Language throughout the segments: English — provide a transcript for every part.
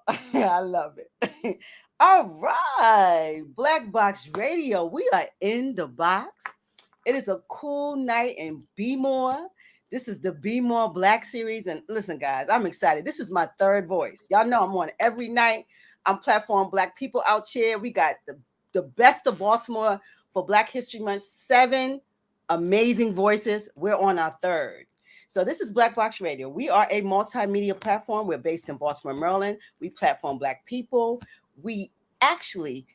I love it. All right, Black Box Radio. We are in the box. It is a cool night in BMore. This is the BMoreBLaK Series. And listen, guys, I'm excited. This is my third voice. Y'all know I'm on every night. I'm platform Black people outCHEAH. We got the best of Baltimore for Black History Month. 7 amazing voices. We're on our third. So this is Black Box Radio. We are a multimedia platform. We're based in Baltimore, Maryland. We platform Black people. We actually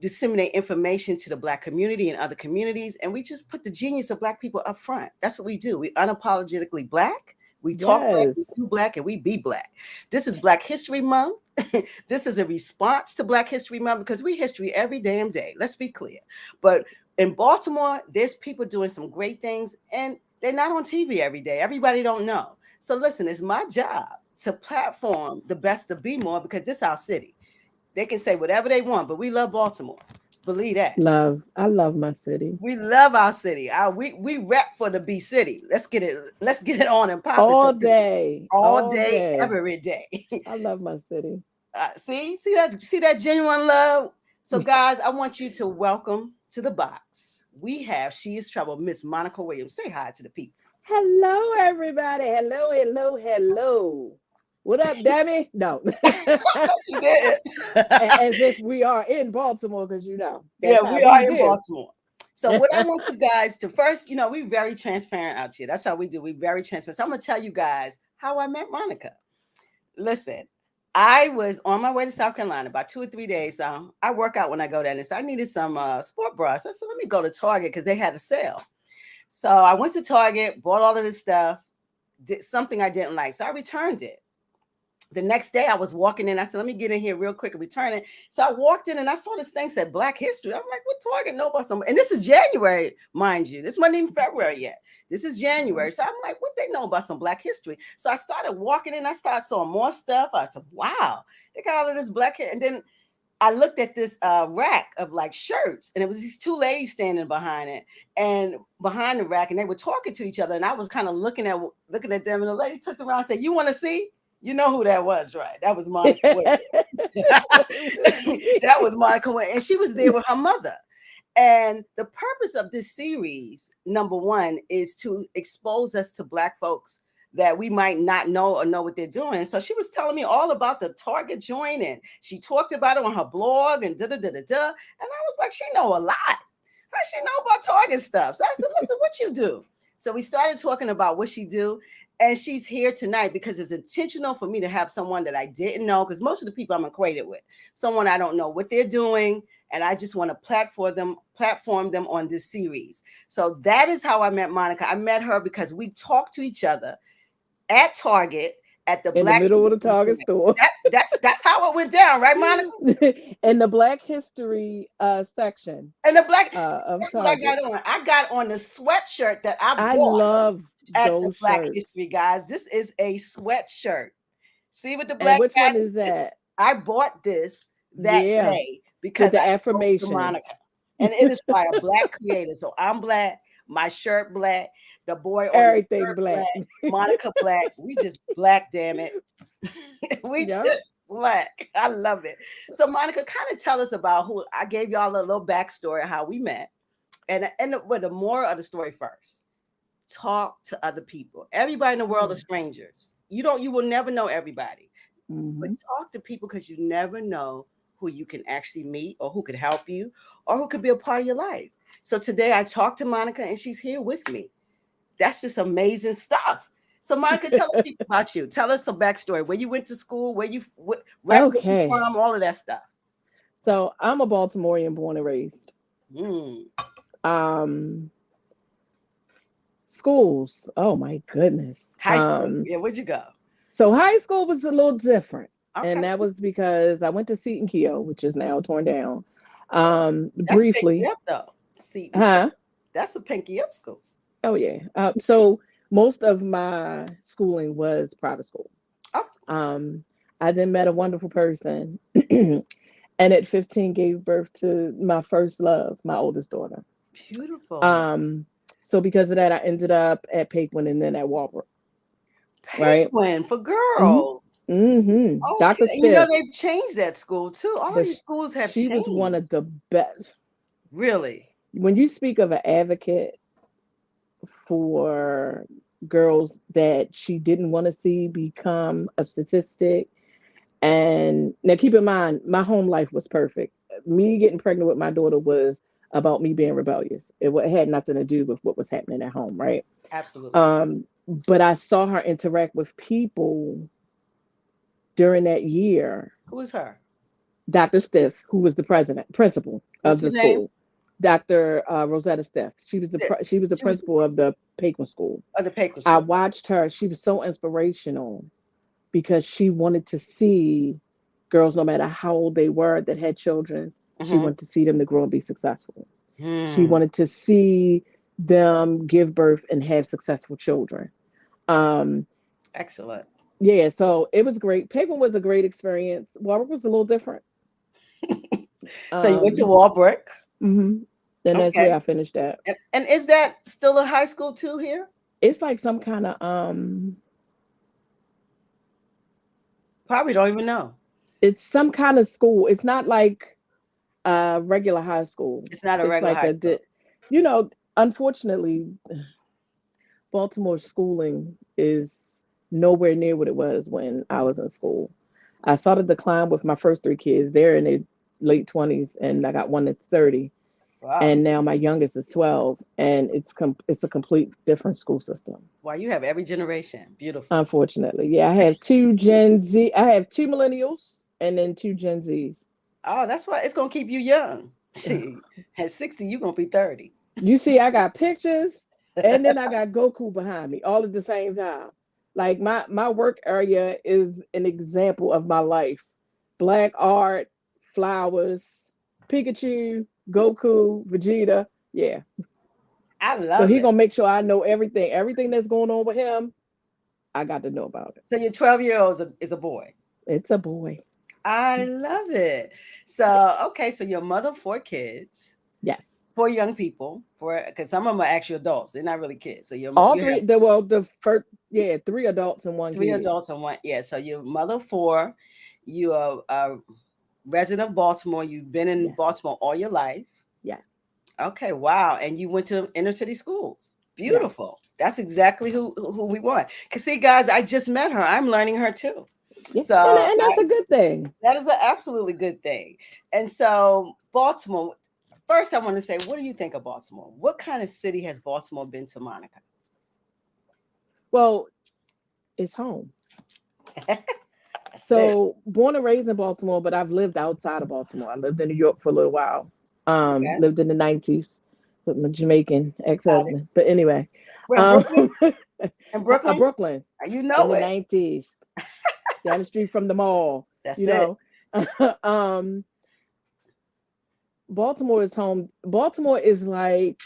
disseminate information to the Black community and other communities, and we just put the genius of Black people up front. That's what we do. We unapologetically Black. We talk Black, we do Black, and we be Black. This is Black History Month. This is a response to Black History Month because we history every damn day. Let's be clear. But in Baltimore, there's people doing some great things, and they're not on TV every day. Everybody don't know. So listen, it's my job to platform the best of BMore because this is our city. They can say whatever they want, but we love Baltimore. Believe that. I love my city. We love our city. We rep for the B city. Let's get it. Let's get it on and popping. All day, every day. I love my city. See that genuine love. So, guys, I want you to welcome to the box. We have She Is Trouble, Miss Monica Williams. Say hi to the people. Hello, everybody. Hello. What up, Debbie? No. You did. As if we are in Baltimore, because yeah, we are in Baltimore. So what I want you guys to first, we're very transparent out here. That's how we do. We're very transparent. So I'm going to tell you guys how I met Monica. Listen, I was on my way to South Carolina about 2 or 3 days. I work out when I go down there. So I needed some sport bras. I said, let me go to Target because they had a sale. So I went to Target, bought all of this stuff, did something I didn't like. So I returned it. The next day I was walking in. I said, let me get in here real quick and return it. So I walked in and I saw this thing said Black History. I'm like, what Target know about something? And this is January, mind you. This wasn't even February yet. This is January. So I'm like, what they know about some Black history? So I started walking in. I started seeing more stuff. I said, wow, they got all of this Black history. And then I looked at this rack of like shirts, and it was these 2 ladies standing behind it and behind the rack, and they were talking to each other. And I was kind of looking at them, and the lady took around and said, you want to see? You know who that was, right? That was Monica Williams. That was Monica Williams. And she was there with her mother. And the purpose of this series, number one, is to expose us to Black folks that we might not know or know what they're doing. So she was telling me all about the Target joint, and she talked about it on her blog and da-da-da-da-da. And I was like, she know a lot. How she know about Target stuff? So I said, listen, what you do? So we started talking about what she do. And she's here tonight because it's intentional for me to have someone that I didn't know, because most of the people I'm acquainted with, someone I don't know what they're doing, and I just want to platform them on this series. So that is how I met Monica. I met her because we talked to each other at Target, at the middle of the Target store. That's how it went down, right, Monica? In the Black History section. And the Black of Target. I got on the sweatshirt that I bought. I love at those the Black shirts. History, guys. This is a sweatshirt. See what the Black. And which one is that? I bought this that day because the affirmation, Monica, and it is by a Black creator. So I'm Black, my shirt Black, the boy on everything Black, Monica Black. We just Black, damn it. We just Black. I love it. So Monica, kind of tell us about who. I gave y'all a little backstory of how we met, and the more of the story first. Talk to other people. Everybody in the world are strangers. You will never know everybody. But talk to people, because you never know who you can actually meet, or who could help you, or who could be a part of your life. So today I talked to Monica, and she's here with me. That's just amazing stuff. So Monica, tell us people about you. Tell us some backstory. Where you went to school, where you from, all of that stuff. So I'm a Baltimorean, born and raised. Schools. Oh my goodness. High school. Yeah, where'd you go? So high school was a little different. Okay. And that was because I went to Seton Keogh, which is now torn down. That's briefly. Up, though. Seton. That's a pinky up school. Oh yeah. So most of my schooling was private school. Oh. I then met a wonderful person, and at 15 gave birth to my first love, my oldest daughter. Beautiful. So because of that, I ended up at Paquin and then at Walbrook. Paquin for girls. Okay, Dr. and you know Stiff, they've changed that school too. All of but these schools have she was one changed. of the best. Really? When you speak of an advocate for girls that she didn't want to see become a statistic, and now keep in mind, my home life was perfect. Me getting pregnant with my daughter was about me being rebellious. It had nothing to do with what was happening at home, right? Absolutely. But I saw her interact with people during that year. Who is her? Dr. Stiff, who was the principal of What's her the name? school, Dr. Rosetta Stiff. Stiff. She was the She was principal of the Paquin School. of the Paper I School. watched her. She was so inspirational because she wanted to see girls, no matter how old they were, that had children. She Mm-hmm. wanted to see them to grow and be successful. She Hmm. wanted to see them give birth and have successful children. Um, Excellent. yeah, so it was great. Paquin was a great experience. Warwick was a little different. So you went to Um, Walbrook. mhm. And that's Okay. where I finished at. And is that still a high school too here? It's like some kind of Probably don't even know. it's some kind of school. It's not like a regular high school. It's not a It's regular like high school. you know, unfortunately, Baltimore schooling is nowhere near what it was when I was in school. I saw the decline with my first three kids. They're in their late 20s, and I got one that's 30. Wow. And now my youngest is 12, and it's a complete different school system. Wow, you have every generation. Beautiful. Unfortunately, yeah, I have two Gen Z. I have two millennials and then two Gen Zs. Oh, that's why it's gonna keep you young. See, at 60, you're gonna be 30. You see, I got pictures, and then I got Goku behind me all at the same time. Like my work area is an example of my life. Black art, flowers, Pikachu, Goku, Vegeta. Yeah. I So love he it. gonna make sure I know everything. Everything that's going on with him, I got to know about it. So your 12-year-old is a boy. It's a boy. I love it. So okay, so your mother, four kids, Yes. four young people, four because some of them are actually adults. They're not really kids. So All you three, have the first, yeah, three adults and one three kid. adults and one. Yeah. So your mother, four. You are a resident of Baltimore. You've been in Yes. Baltimore all your life. Yes. Okay, wow. And you went to inner city schools. Yes. Beautiful. That's exactly who we want. Cause see, guys, I just met her. I'm learning her too. Yeah. So And that's a good thing. that is an absolutely good thing. And so Baltimore, first I want to say, what do you think of Baltimore? What kind of city has Baltimore been to Monica? Well, it's home. That's it. So born and raised in Baltimore, but I've lived outside of Baltimore. I lived in New York for a little while. Okay. Lived in the 90s with my Jamaican Got it. ex-husband. But anyway, We're in um, Brooklyn. In Brooklyn? Brooklyn You in know the it. 90s, down the street from the mall, That's you it. know. um, Baltimore is home. Baltimore is like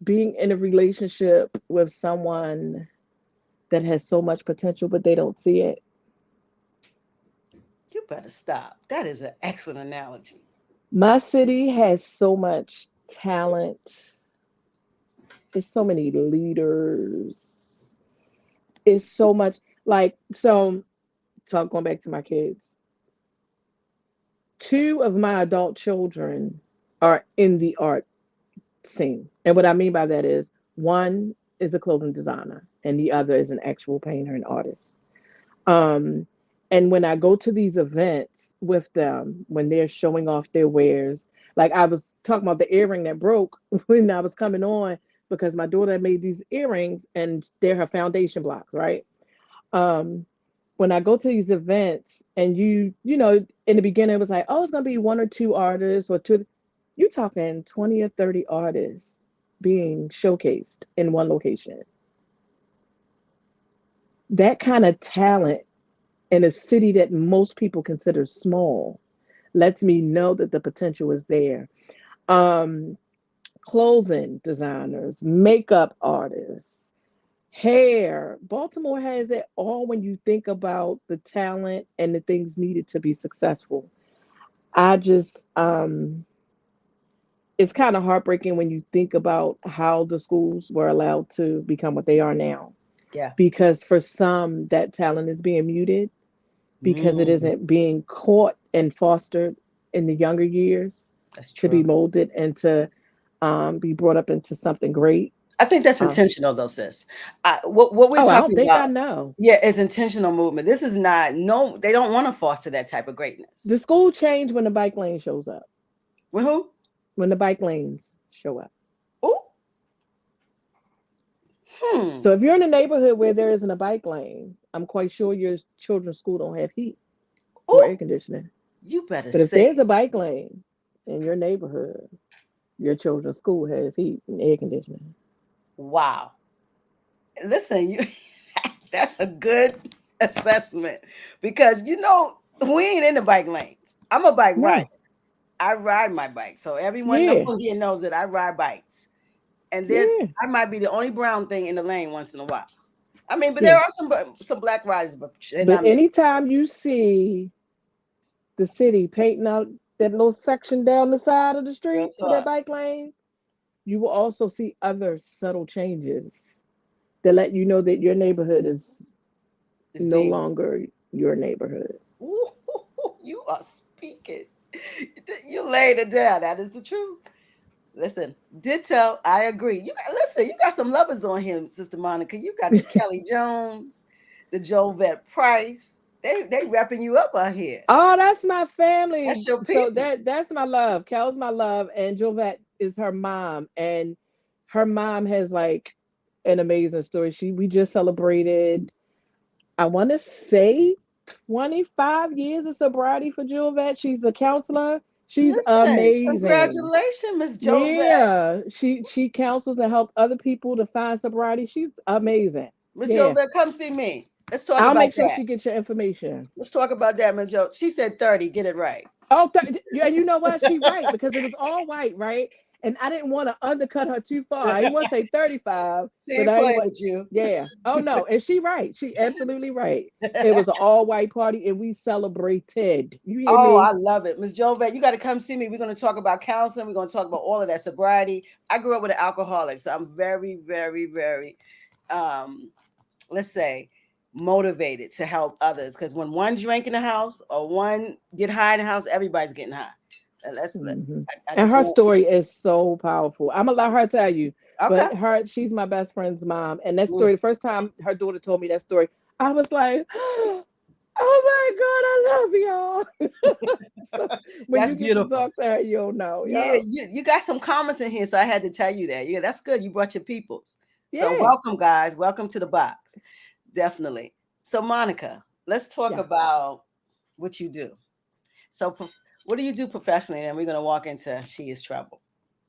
being in a relationship with someone that has so much potential, but they don't see it. You better stop. That is an excellent analogy. My city has so much talent. It's so many leaders. It's so much like so. So going back to my kids, two of my adult children are in the art scene, and what I mean by that is one is a clothing designer, and the other is an actual painter and artist. Um, and when I go to these events with them, when they're showing off their wares, like I was talking about the earring that broke when I was coming on because my daughter made these earrings and they're her foundation blocks, right? Um, when I go to these events and you know, in the beginning it was like, oh, it's gonna be one or two artists or two. You talking 20 or 30 artists being showcased in one location. That kind of talent in a city that most people consider small lets me know that the potential is there. Um, Clothing designers, makeup artists, hair. Baltimore has it all when you think about the talent and the things needed to be successful. I just, it's kind of heartbreaking when you think about how the schools were allowed to become what they are now. Yeah. because for some, that talent is being muted because it Mm, isn't being caught and fostered in the younger years that's to be true. molded and to be brought up into something great. I think that's Uh, intentional, though, sis. What we're oh, I don't talking think about, I know. yeah, is intentional movement. This is not no. They don't want to foster that type of The greatness. school changed when the bike lane shows up, With who? when the bike lanes show up. Oh, hmm. So if you're in a neighborhood where there isn't a bike lane, I'm quite sure your children's school don't have heat or Oh, air conditioning. you better But if say there's it. a bike lane in your neighborhood, your children's school has heat and air conditioning. Wow. Listen, you. That's a good assessment because we ain't in the bike lanes. I'm a bike rider. No, I ride my bike, so everyone yeah, knows here knows that I ride bikes. And yeah, I might be the only brown thing in the lane once in a while. I mean, but there yeah. are some black riders, but they're But not many. anytime you see the city painting out that little section down the side of the Real street for that talk. bike lane, you will also see other subtle changes that let you know that your neighborhood is It's no being. longer your neighborhood. Ooh, you are speaking. You laid it down. That is the truth. Listen, ditto. I agree. Listen. You got some lovers on him, Sister Monica. You got the Kelly Jones, the Jovette Price. They wrapping you up out here. Oh, that's my That's family. your So people. that's my love. Cal's my love, and Jovette is her mom, and her mom has like an amazing story. We just celebrated, I want to say, 25 years of sobriety for Jovette. She's a counselor. She's Listen, amazing. congratulations, Miss Jovette. Yeah, she counsels and helps other people to find sobriety. She's amazing. Miss Yeah, Jovette, come see me. Let's talk I'll about make sure that. she gets your information. Let's talk about that, Miss Jo. She said 30. Get it right. Oh, yeah, you know what? She right because it was all white, right? And I didn't want to undercut her too far. I didn't want to say 35, She but ain't I didn't playing want. with you. Yeah. Oh no, and she right. She absolutely right. It was an all white party, and we celebrated. You hear Oh, me? I love it. Miss Jovette, you got to come see me. We're going to talk about counseling. We're going to talk about all of that sobriety. I grew up with an alcoholic, so I'm very, very, very, um, let's say, motivated to help others. Because when one drink in the house or one get high in the house, everybody's getting high. And Hmm. I And just her want. story is so powerful. I'm gonna let her tell you, Okay. but she's my best friend's mom, and that Mm. story. The first time her daughter told me that story, I was like, "Oh my god, I love y'all." So when That's you get to beautiful. talk to her, you'll know. Yeah, Yeah, you got some comments in here, so I had to tell you that. Yeah, that's good. You brought your peoples. So yeah, welcome, guys. Welcome to the box. Definitely. So Monica, let's talk yeah. about what you do. So what do you do professionally? And we're gonna walk into She Is Trouble.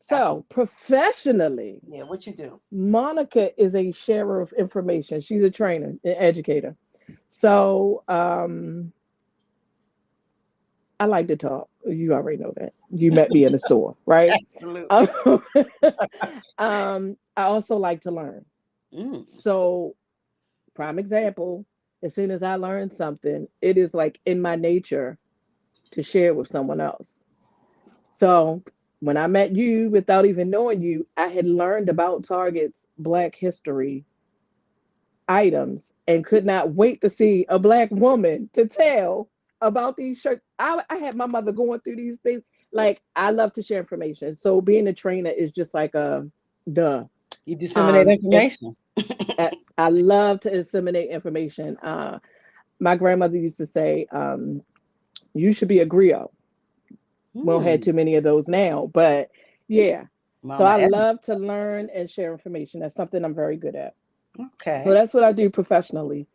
That's So professionally, yeah. What you do? Monica is a sharer of information. She's a trainer, an educator. So I like to talk. You already know that. You met me in the store, right? Um, Absolutely. I also like to learn. Mm, So, prime example, as soon as I learn something, it is like in my nature to share with someone else. So, when I met you without even knowing you, I had learned about Target's Black history items and could not wait to see a Black woman to tell about these shirts. I had my mother going through these things. Like, I love to share information. So, being a trainer is just like a duh. you disseminate If information. I love to disseminate information. My grandmother used to say, "You should be a griot." We don't have Hmm. too many of those now, but yeah. So Mama I Ed. love to learn and share information. That's something I'm very good at. So Okay. that's what I do professionally.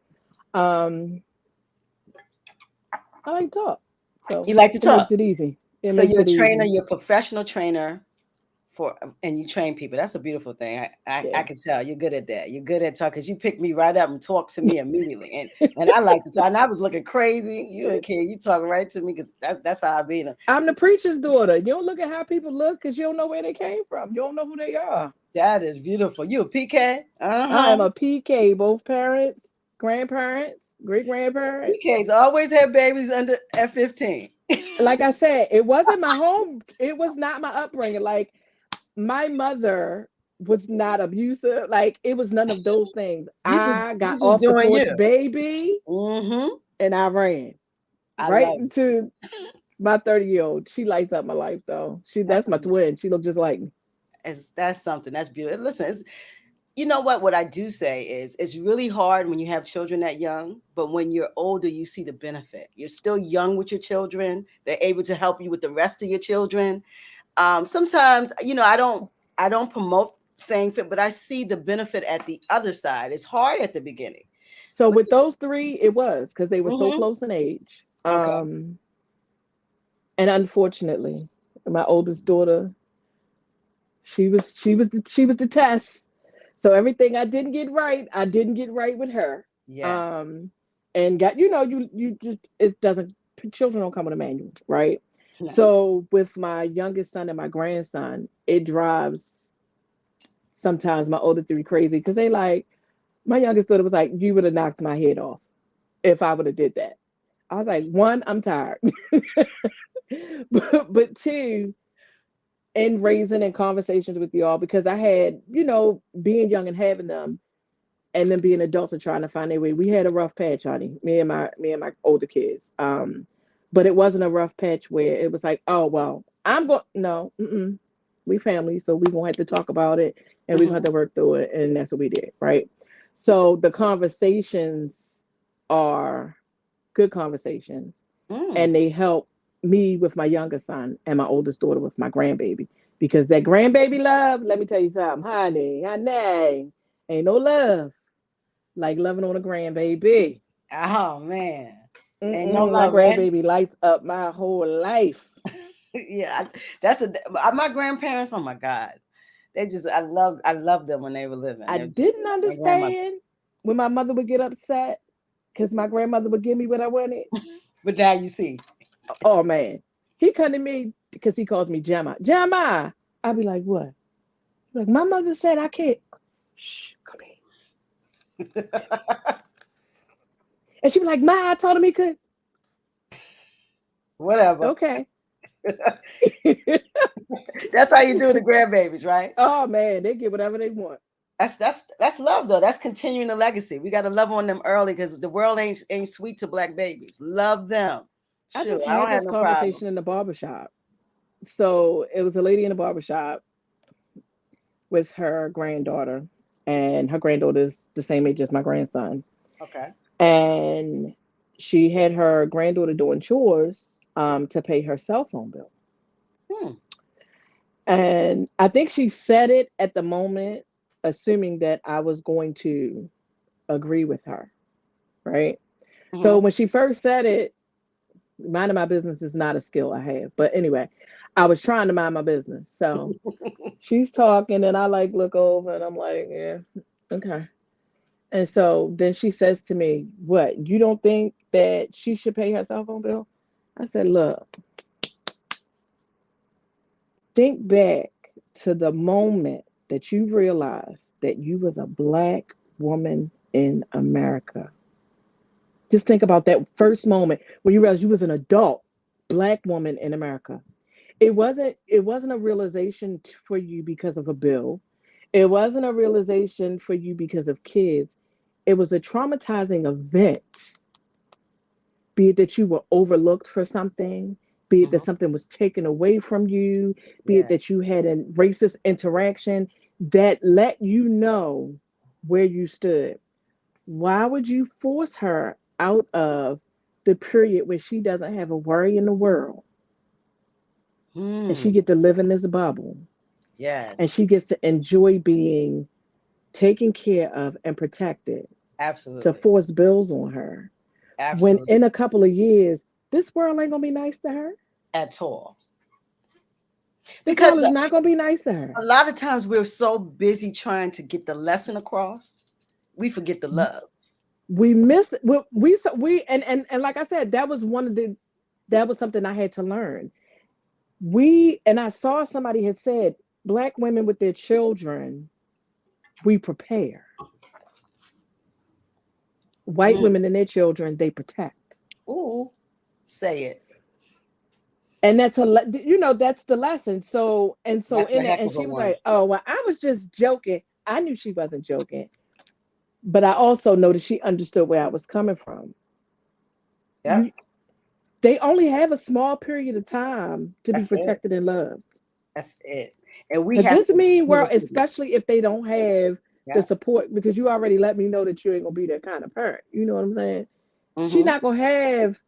Um, I like to talk, so You like to it makes talk. it easy. It So makes you're a it trainer. easy. You're a professional trainer and you train people. That's a beautiful thing. I Yeah. can tell you're good at that. You're good at talk because you picked me right up and talk to me immediately. And I like to talk. And I was looking crazy. You didn't care. You talking right to me because that's how I be. I'm the preacher's daughter. You don't look at how people look because you don't know where they came from. You don't know who they are. That is beautiful. You a PK? I Uh-huh. am a PK, both parents, grandparents, great grandparents. PKs always have babies under at 15. Like I said, it wasn't my home, it was not my upbringing. Like my mother, was not abusive. Like it was none of those things. I You got just off the doing porch, you. baby, Mm-hmm. and I ran I right love it. into my 30-year-old. She lights up my life though. That's That's my twin. She looked just like me. that's something that's beautiful. Listen, you know what? What I do say is it's really hard when you have children that young, but when you're older, you see the benefit. You're still young with your children. They're able to help you with the rest of your children. Sometimes, I don't promote saying fit, but I see the benefit at the other side. It's hard at the beginning, So but with those three, it was because they were so hmm close in age. okay, And unfortunately, my oldest daughter, she was the test. So everything I didn't get right with her. yes, Um, and got you just it doesn't children don't come with a manual, right? no. So with my youngest son and my grandson, it drives sometimes my older three crazy because they like my youngest daughter was like, you would have knocked my head off if I would have did that. I was like, one, I'm tired. but two, in raising and conversations with y'all, because I had, being young and having them and then being adults and trying to find their way. We had a rough patch, honey, me and my older kids. But it wasn't a rough patch where it was like, oh well, I'm going no, we family, so we gonna have to talk about it and we gonna have Hmm. to work through it, and that's what we did, right? So the conversations are good conversations, Mm. and they help me with my younger son and my oldest daughter with my grandbaby. Because that grandbaby love, let me tell you something, honey, ain't no love like loving on a grandbaby. Oh man, ain't no My love, right? grandbaby lights up my whole life. Yeah, that's my grandparents. Oh my God, they just I love them when they were living. I They were just didn't my grandmother. understand when my mother would get upset because my grandmother would give me what I wanted. But now you see, Oh man, he come to me because he calls me Gemma. Gemma, I'd be like, what? Like my mother said I can't. Shh, come here. And she'd be like, Ma, I told him he could. whatever. Okay. That's how you do the grandbabies, right? Oh man, they get whatever they want. That's love though. That's continuing the legacy. We got to love on them early because the world ain't sweet to black babies. Love them. I Sure, just I don't had have this no problem. conversation in the barbershop. So it was a lady in the barbershop with her granddaughter, and her granddaughter is the same age as my grandson. Okay. And she had her granddaughter doing chores to pay her cell phone bill. Hmm. And I think she said it at the moment, assuming that I was going to agree with her, right? So Hmm. when she first said it, minding my business is not a skill I have. But anyway, I was trying to mind my business. So she's talking, and I like look over, and I'm like, yeah, okay. And so then she says to me, what, you don't think that she should pay her cell phone bill? I said, look, think back to the moment that you realized that you was a black woman in America. Just think about that first moment when you realized you was an adult black woman in America. It wasn't a realization for you because of a bill. It wasn't a realization for you because of kids. It was a traumatizing event, be it that you were overlooked for something, be it that Hmm. something was taken away from you, be it Yeah. that you had a racist interaction that let you know where you stood. Why would you force her out of the period where she doesn't have a worry in the world and she Hmm. get to live in this bubble and Yes. she gets to enjoy being taken care of and protected, to Absolutely. force bills on her when Absolutely. in a couple of years this world ain't gonna be nice to her? At all. This Because world is not gonna be nice to her. a lot of times we're so busy trying to get the lesson across, we forget the love. We missed we and like I said, that was something I had to learn. I saw somebody had said black women with their children, we prepare. White Mm. women and their children, they protect. Ooh, say it. And that's that's the lesson. So That's a in it, heck and of a she was one. like, "Oh, well, I was just joking." I knew she wasn't joking, but I also noticed she understood where I was coming from. Yep, You, they only have a small period of time to be that's it. protected and loved. That's it. And we Because have this to mean give world, it to them. especially if they don't have the Yeah. support, because you already let me know that you ain't gonna be that kind of parent. You know what I'm saying? She Mm-hmm. not gonna have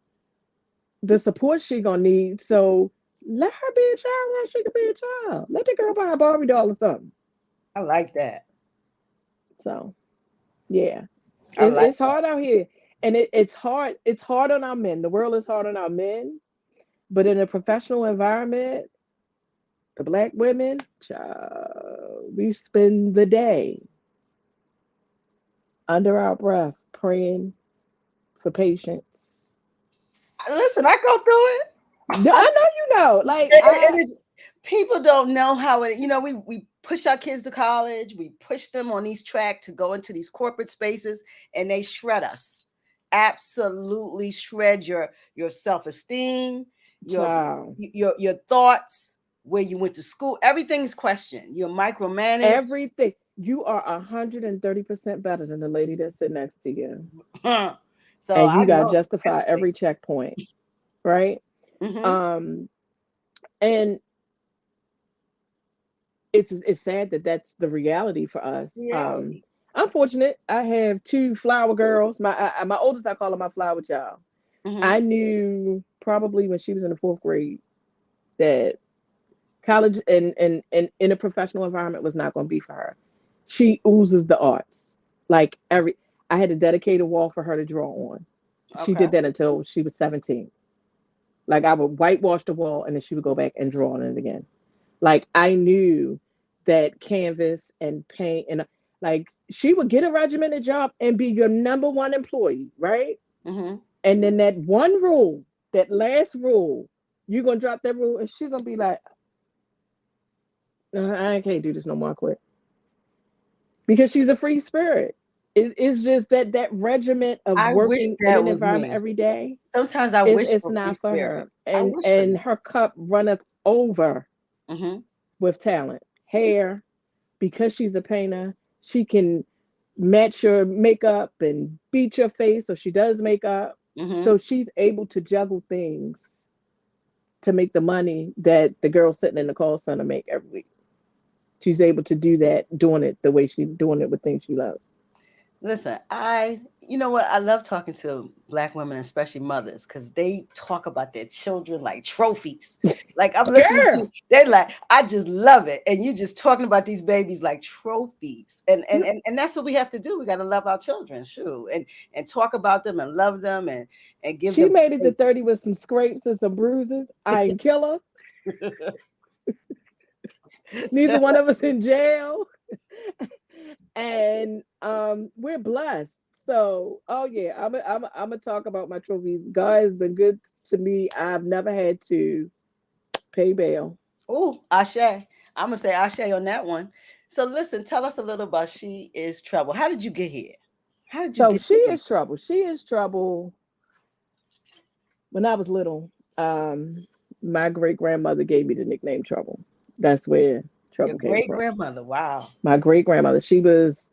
the support she gonna need. So let her be a child while she can be a child. Let the girl buy a Barbie doll or something. I like that. So yeah, I like it's hard out here, and it's hard. It's hard on our men. The world is hard on our men, but in a professional environment, the black women, child, we spend the day under our breath praying for patience. Listen, I go through it. No, I know you know. Like It is. People don't know how it. We push our kids to college. We push them on these track to go into these corporate spaces, and they shred us. Absolutely shred your self esteem, your child, your thoughts, where you went to school. Everything's questioned. You're micromanaged. everything. You are 130% better than the lady that sit next to you, So and I you got to know justify it's every checkpoint, right? mm-hmm. Um, and it's sad that that's the reality for us. reality. I'm fortunate. I have two flower girls. My oldest, I call her my flower child. Mm-hmm. I knew probably when she was in the fourth grade that college and in a professional environment was not going to be for her. She oozes the arts. Like I had to dedicate a wall for her to draw on. She Okay. did that until she was 17. Like I would whitewash the wall and then she would go back and draw on it again. Like I knew that canvas and paint and like she would get a regimented job and be your number one employee, right? Mm-hmm. And then that one rule, that last rule, you're gonna drop that rule and she's gonna be like, "No, I can't do this no more, I quit." Because she's a free spirit. It's just that regiment of I wish working in that an was environment me. every day Sometimes I is wish it's for free not for spirit. her. I And wish for and that. her cup runneth over Mm-hmm. with talent. Hair, because she's a painter, she can match your makeup and beat your face, so she does makeup. Mm-hmm. So she's able to juggle things to make the money that the girl sitting in the call center make every week. She's able to do that, doing it the way she's doing it with things she loves. Listen, you know what? I love talking to Black women, especially mothers, because they talk about their children like trophies. Like I'm listening to, Girl, they're like, I just love it, and you just talking about these babies like trophies, and that's what we have to do. We got to love our children, sure, and talk about them and love them and give she them made it to space. 30 with some scrapes and some bruises. I ain't kill her. Neither one of us in jail. And we're blessed. So, oh yeah, I'm gonna talk about my trophies. God has been good to me. I've never had to pay bail. Oh, Ashe. I'm gonna say Ashe on that one. So listen, tell us a little about She Is Trouble. How did you get here? How did you So get she to be? is trouble. She is trouble. When I was little, my great grandmother gave me the nickname Trouble. That's where Your trouble came great from. grandmother. Wow. My great grandmother. She was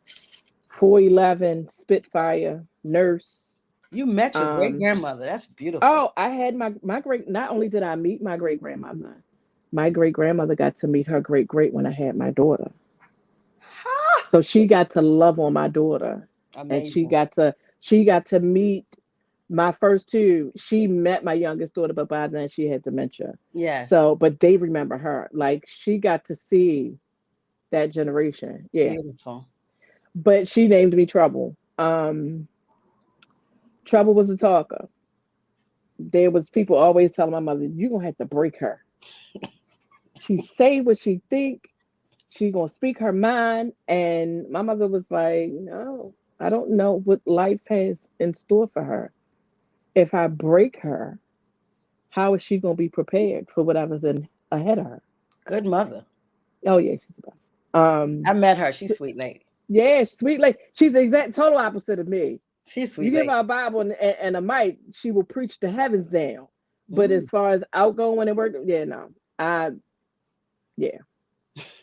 4'11", Spitfire, nurse. You met your great Um, grandmother. That's beautiful. oh, I had my great. Not only did I meet my great grandmother got to meet her great great when I had my daughter. Ha! So she got to love on my daughter, and Amazing. she got to meet my first two. She met my youngest daughter, but by then she had dementia. Yes. So, but they remember her. Like she got to see that generation. Yeah. Beautiful. But she named me Trouble. Trouble was a talker. There was people always telling my mother, "You gonna have to break her. She say what she think. She gonna speak her mind." And my mother was like, "No, I don't know what life has in store for her. If I break her, how is she gonna be prepared for whatever's in ahead of her?" Good mother. Oh yeah, she's the best. I met her. She's So, sweet lady. yeah, sweet lady. She's the exact total opposite of me. She's You sweet give lady. her a Bible and a mic, she will preach the heavens down. But as far as outgoing and work, yeah, no. I yeah.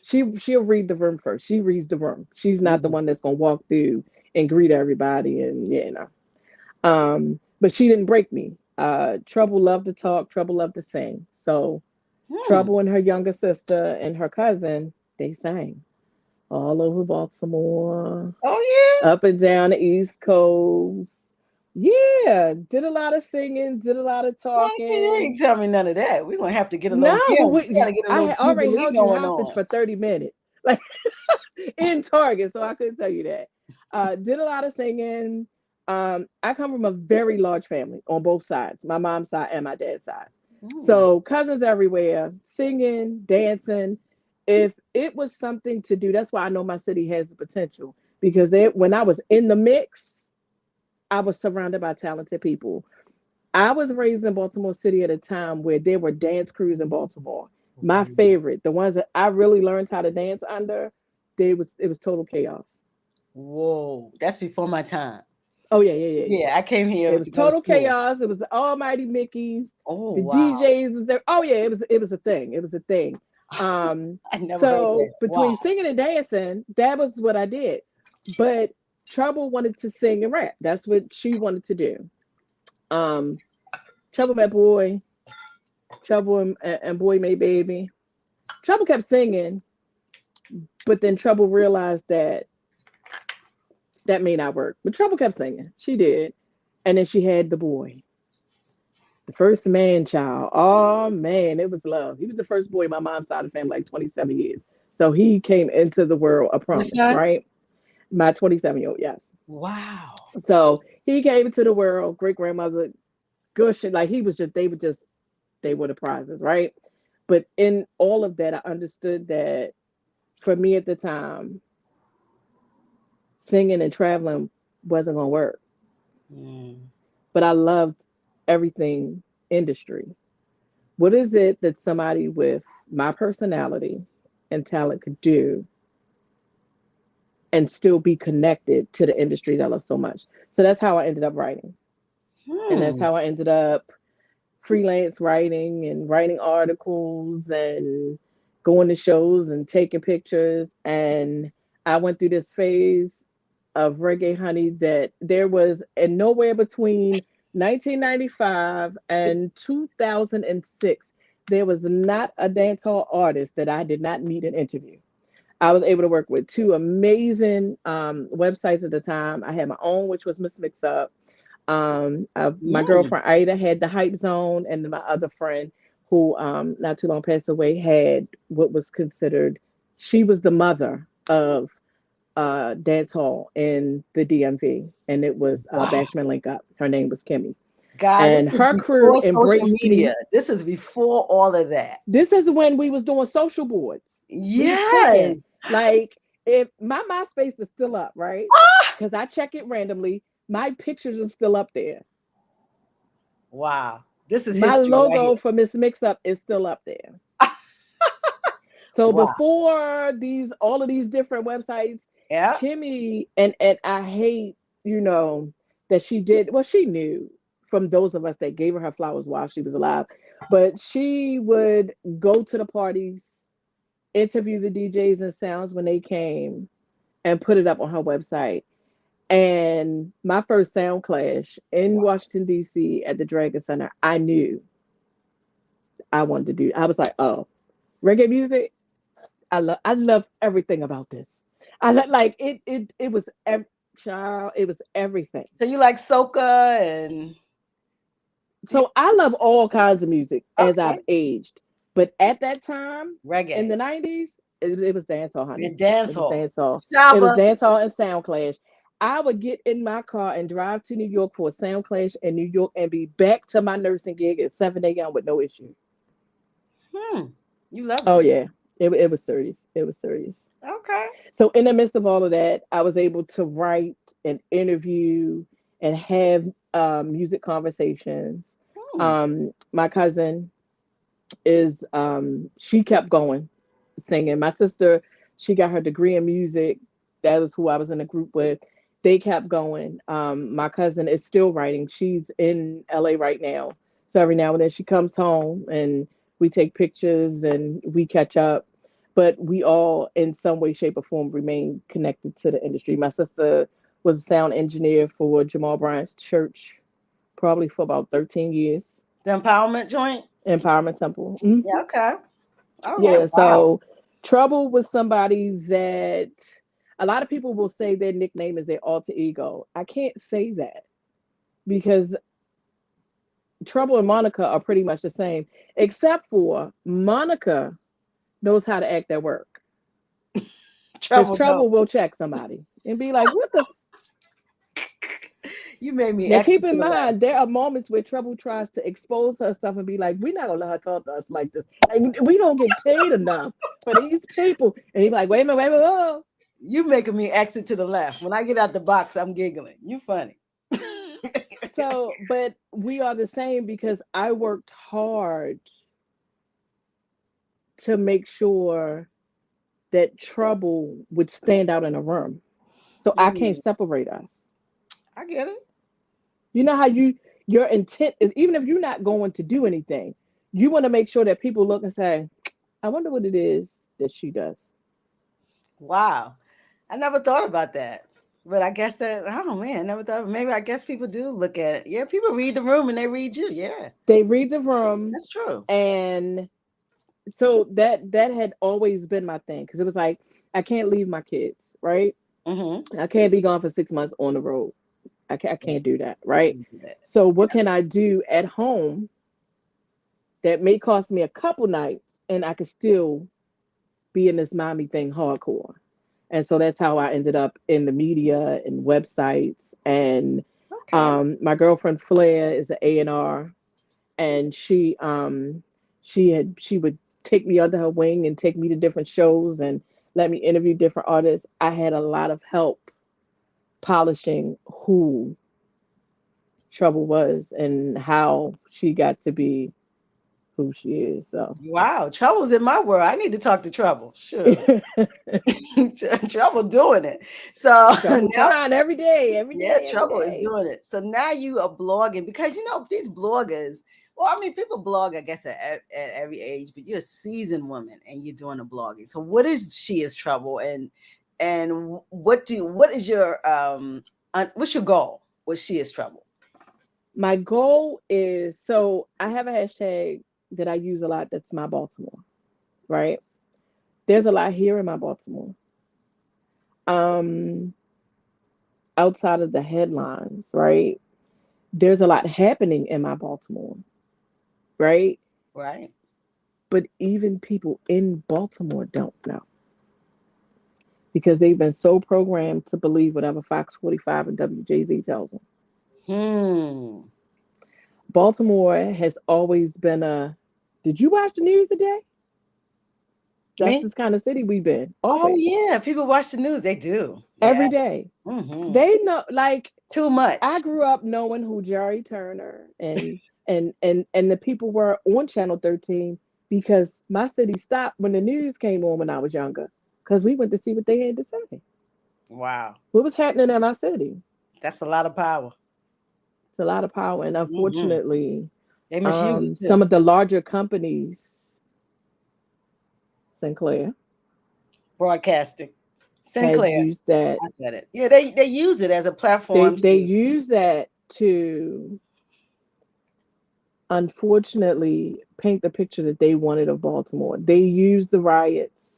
She'll read the room first. She reads the room. She's not the one that's gonna walk through and greet everybody and yeah, no. But she didn't break me. Trouble loved to talk, Trouble loved to sing. So Trouble and her younger sister and her cousin, they sang all over Baltimore, Oh up and down the East Coast. Yeah, did a lot of singing, did a lot of yeah. You talking. ain't tell me none of that. We're gonna have to get a No, little but we gotta get a I little had already jubilee held you going hostage on. for 30 minutes, like in Target, so I couldn't tell you that. Did a lot of singing. I come from a very large family on both sides, my mom's side and my dad's side. So cousins everywhere, singing, dancing. If it was something to do, that's why I know my city has the potential because when I was in the mix, I was surrounded by talented people. I was raised in Baltimore City at a time where there were dance crews in Baltimore. My favorite, the ones that I really learned how to dance under, it was total chaos. Whoa, that's before my time. Oh yeah. Yeah, I came It here was to go to total school. chaos. It was the Almighty Mickey's. Oh The wow, DJs was there. Oh yeah, it was a thing. It was a thing. I never heard So that. Wow. between singing and dancing, that was what I did. But Trouble wanted to sing and rap. That's what she wanted to do. Um, Trouble met Boy, Trouble and Boy made Baby. Trouble kept singing, but then Trouble realized that that may not work. But Trouble kept singing. She did. And then she had the boy, the first man child. Oh man, it was love. He was the first boy in my mom's side of the family, like 27 years. So he came into the world a Your promise, son? right? My 27-year-old, yes. Wow. So he came into the world, great grandmother, gushing, like they were the prizes, right? But in all of that, I understood that for me at the time, singing and traveling wasn't gonna work. Mm. But I loved everything industry. What is it that somebody with my personality and talent could do and still be connected to the industry that I love so much? So that's how I ended up writing. And that's Hmm. how I ended up freelance writing and writing articles and going to shows and taking pictures. And I went through this phase of reggae honey that there was, and nowhere between 1995 and 2006, there was not a dancehall artist that I did not meet and interview. I was able to work with two amazing websites at the time. I had my own, which was Miss Mix Up. My Mm. girlfriend Ida had the Hype Zone, and then my other friend, who not too long passed away, had what was considered. She was the mother of dance hall in the DMV, and it was Wow. Bashman Link Up. Her name was Kimmy, God, and this is her crew before social embraced media. me. This is before all of that. This is when we was doing social boards. We was checking Yes. like if my MySpace is still up, right? Ah! Because I check it randomly. My pictures are still up there. Wow. This is My history right logo here. for Miss Mix Up is still up there. So Wow. before these all of these different websites, Yeah. Kimmy and I hate, you know, that she did well, she knew from those of us that gave her flowers while she was alive. But she would go to the parties, interview the DJs and sounds when they came, and put it up on her website. And my first sound clash in Washington, D.C. at the Dragon Center, I knew I wanted to do. I was like, oh, reggae music. I love everything about this. I like it was child, it was everything. So you like soca and So I love all kinds of music as I've okay. aged. But at that time in Reggae. the 90s, it was dancehall, honey. And dance It was hall. dancehall. It was Shaba. dancehall and sound clash. I would get in my car and drive to New York for a sound clash in New York and be back to my nursing gig at 7 a.m. with no issue. Hmm. You loved Oh it. yeah. It was serious. It was serious. Okay. So in the midst of all of that, I was able to write and interview and have music conversations. Hmm. My cousin is she kept going singing. My sister, she got her degree in music. That was who I was in a group with. They kept going. My cousin is still writing. She's in LA right now. So every now and then she comes home and we take pictures and we catch up. But we all, in some way, shape, or form, remain connected to the industry. My sister was a sound engineer for Jamal Bryant's church, probably for about 13 years. The empowerment joint. Empowerment Temple. Yeah. Okay. All right. Yeah, Wow. so Trouble was somebody that a lot of people will say their nickname is their alter ego. I can't say that because Trouble and Monica are pretty much the same, except for Monica knows how to act at work. Because Trouble Trouble though. will check somebody and be like, what the You made me Now, keep exit to in the left. mind, there are moments where Trouble tries to expose herself and be like, "We're not gonna let her talk to us like this. Like, we don't get paid enough for these people." And he's like, wait a minute, whoa." You making me exit to the left. When I get out the box, I'm giggling. You funny. So, but we are the same because I worked hard to make sure that Trouble would stand out in a room. So I can't Mm, separate us. I get it. You know how your intent is, even if you're not going to do anything, you want to make sure that people look and say, I wonder what it is that she does. Wow. I never thought about that. But I guess that, oh man, I never thought of, maybe I guess people do look at it. Yeah, people read the room and they read you. Yeah, They read the room, that's true. and so that had always been my thing because it was like I can't leave my kids, right? Mm-hmm. I can't be gone for 6 months on the road. I Yeah, can't do that, right? can't do that. So what can I do at home that may cost me a couple nights and I could still be in this mommy thing hardcore? And so that's how I ended up in the media and websites. And Okay. my girlfriend Flair is an A&R, and she would take me under her wing and take me to different shows and let me interview different artists. I had a lot of help polishing who Trouble was and how she got to be who she is. So Wow, Trouble's in my world. I need to talk to Trouble. Sure. Trouble doing it. So Trouble now, trying every day, every yeah, day, every Trouble is day. doing it. So now you are blogging because these bloggers. Well, I mean, people blog, I guess, at every age, but you're a seasoned woman and you're doing the blogging. So, what is She Is Trouble, and what is your what's your goal with She Is Trouble? My goal is, so I have a hashtag that I use a lot that's my Baltimore, right? There's a lot here in my Baltimore. Um, outside of the headlines, right? There's a lot happening in my Baltimore, right? Right. But even people in Baltimore don't know because they've been so programmed to believe whatever Fox 45 and WJZ tells them. Hmm. Baltimore has always been a, did you watch the news today? That's Me? this kind of city we've been, Oh always, yeah, people watch the news. They do. Yeah. every day. Hmm. They know, like, Too I much. grew up knowing who Jerry Turner and the people were on Channel 13 because my city stopped when the news came on when I was younger because we went to see what they had to say. Wow, What was happening in our city? that's a lot of power. It's a lot of power, and Hmm. unfortunately, They misuse it some too. of the larger companies, Sinclair, Broadcasting. has Sinclair. used that. I said it. Yeah, they use it as a platform They to. use that to unfortunately paint the picture that they wanted of Baltimore. They used the riots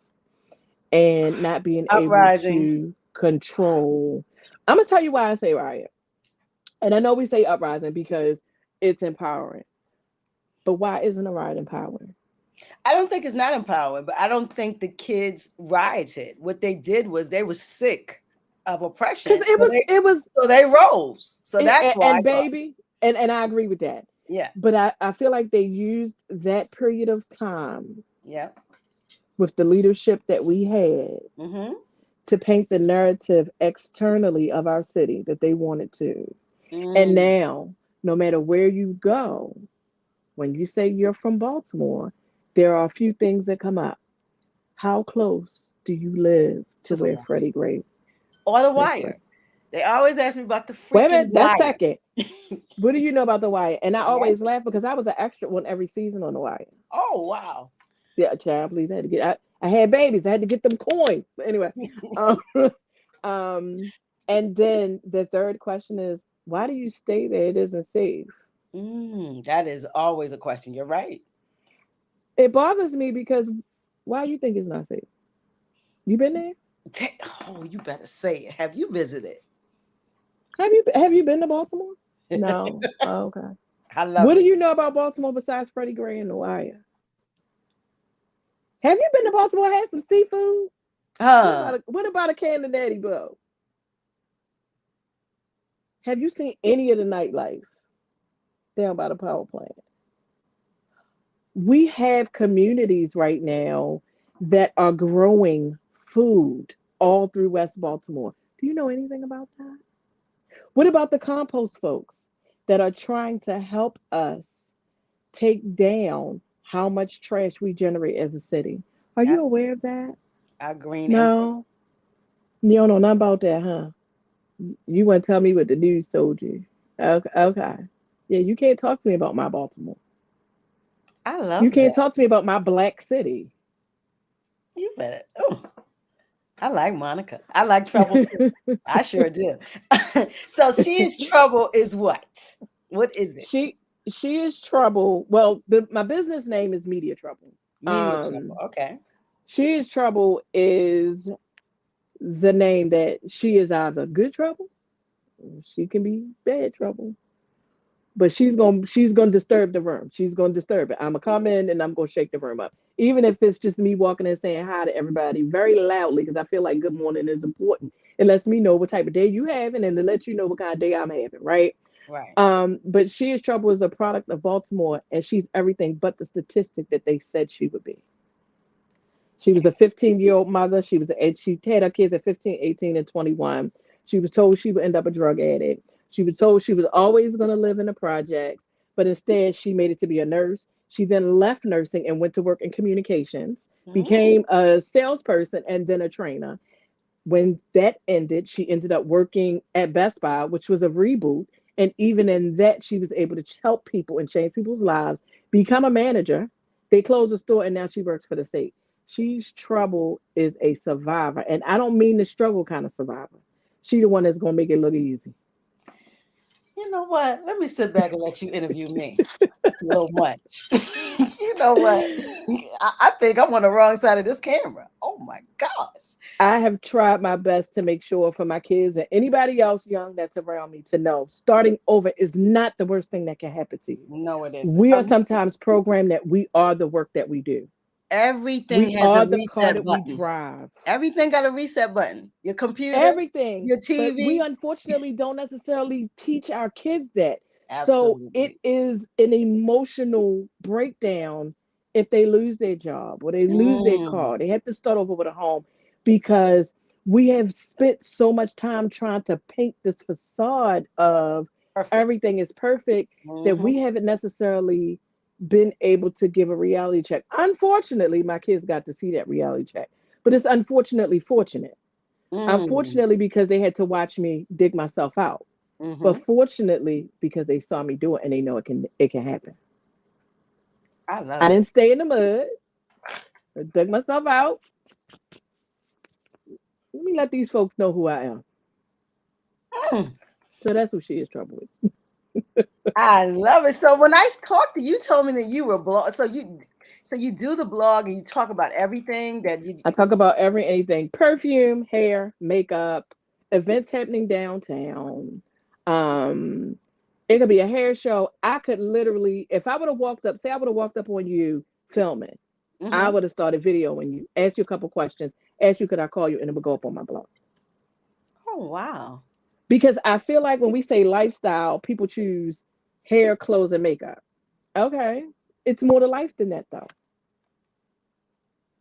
and not being able Uprising. to control. I'm gonna tell you why I say riot. And I know we say uprising because it's empowering. But why isn't a riot empowering? I don't think it's not empowering, but I don't think the kids rioted. What they did was they were sick of Because oppression, it was it was so they rose. So that's why I and thought, baby, and I agree with that. yeah, But I feel like they used that period of time yeah, with the leadership that we had mm-hmm, to paint the narrative externally of our city that they wanted to. And mm, now, no matter where you go, when you say you're from Baltimore, there are a few things that come up. How close do you live to to the where wire Freddie Gray or the lived with? wire. They always ask me about the Wait a freaking minute, that's wire. second. What do you know about The Wire? And I Right? always laugh because I was an extra on every season on The Wire. Oh wow. Yeah, child, please. I had to get. I had babies. I had to get them coins. But anyway, um, um, and then the third question is, why do you stay there? It isn't safe. That is always a question. You're right. It bothers me because why you think it's not safe? You been there? Oh, you better say it. Have you visited? Have you been to Baltimore? No. Oh, okay. I love What do it. you know about Baltimore besides Freddie Gray and The Wire? Have you been to Baltimore? Had some seafood? Huh. What about a can of Natty Bow? Have you seen any of the nightlife down by the power plant? We have communities right now that are growing food all through West Baltimore. Do you know anything about that? What about the compost folks that are trying to help us take down how much trash we generate as a city? Are you aware of Absolutely. that? Our green envelope. No, you don't know nothing about that, huh? You want to tell me what the news told you? Okay, okay. Yeah, you can't talk to me about my Baltimore. I You love can't that. talk to me about my black city. You better. Oh, I like Monica. I like trouble too. I sure do. So she is trouble is what? What is it? she she is trouble. Well, my business name is Media Trouble. Media trouble. Um, Okay. she is trouble is the name that she is either good trouble, or she can be bad trouble. But she's gonna disturb the room. She's gonna disturb it. I'm gonna come in and I'm gonna shake the room up, even if it's just me walking in saying hi to everybody very loudly because I feel like good morning is important. It lets me know what type of day you having and to let you know what kind of day I'm having, right? Right. But She is Trouble is a product of Baltimore, and she's everything but the statistic that they said she would be. She was a 15-year-old mother. She had her kids at 15, 18, and 21. She was told she would end up a drug addict. She was told she was always going to live in the projects, but instead she made it to be a nurse. She then left nursing and went to work in communications, Mm, became a salesperson and then a trainer. When that ended, she ended up working at Best Buy, which was a reboot. And even in that, she was able to help people and change people's lives, become a manager. They closed the store and now she works for the state. She's trouble is a survivor. And I don't mean the struggle kind of survivor. She the one that's gonna make it look easy. you know what? Let me sit back and let you interview me. That's a little much. You know what? I think I'm on the wrong side of this camera. Oh my gosh. I have tried my best to make sure for my kids and anybody else young that's around me to know starting over is not the worst thing that can happen to you. No, it isn't. We are sometimes programmed that we are the work that we do. Everything We has a are the car reset that we button. drive. Everything got a reset button. Your computer, Everything. your But we TV. unfortunately don't necessarily teach our kids that. So it Absolutely. is an emotional breakdown if they lose their job or they lose their Mm, car. They have to start over with a home because we have spent so much time trying to paint this facade of perfect. everything is perfect that Hmm. we haven't necessarily been able to give a reality check. Unfortunately, my kids got to see that reality check, but it's unfortunately fortunate. Mm, Unfortunately, because they had to watch me dig myself out, but hmm. fortunately because they saw me do it and they know it can happen. I love I it. didn't stay in the mud. I dug myself out. Let me let these folks know who I am. Mm, So that's who she is trouble with. I love it. So when I talked to you, you told me that you were blog. So you do the blog and you talk about everything that you. I talk about anything perfume, hair, makeup, events happening downtown. Um, it could be a hair show. I could literally, if I would have walked up, say I would have walked up on you filming, I Hmm. would have started videoing you, asked you a couple questions, asked you could I call you, and it would go up on my blog. Oh wow, Because I feel like when we say lifestyle, people choose hair, clothes, and makeup. Okay, it's more to life than that though.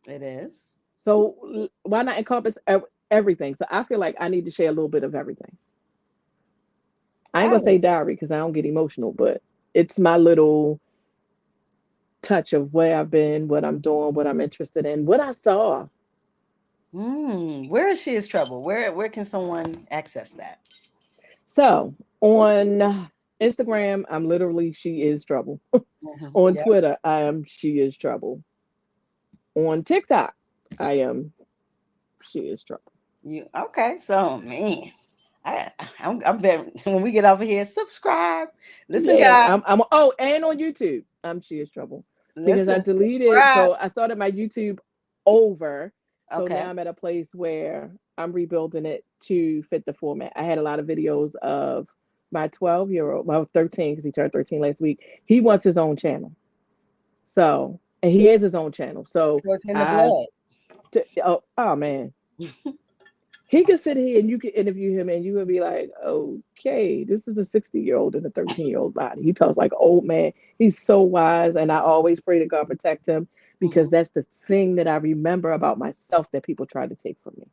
it is. So why not encompass everything? So I feel like I need to share a little bit of everything. I ain't I gonna say diary because I don't get emotional, but it's my little touch of where I've been, what I'm doing, what I'm interested in, what I saw. Where is she is trouble? Where can someone access that? So on Instagram, I'm literally She Is Trouble. On Yeah. Twitter, I am She Is Trouble. On TikTok, I am She Is Trouble. You okay? So man, I'm betting when we get over here, subscribe. Listen, Yeah, guys. I'm oh, and on YouTube, I'm She Is Trouble. Because I Listen, deleted, subscribe. so I started my YouTube over. So Okay. now I'm at a place where I'm rebuilding it to fit the format. I had a lot of videos of my 12-year-old, well, 13, because he turned 13 last week. He wants his own channel. So, and he has his own channel. So So it's in the I, blood. oh man, he could sit here and you could interview him and you would be like, okay, this is a 60-year-old in a 13-year-old body. He talks like an old man. He's so wise. And I always pray to God protect him because Hmm. that's the thing that I remember about myself that people try to take from me.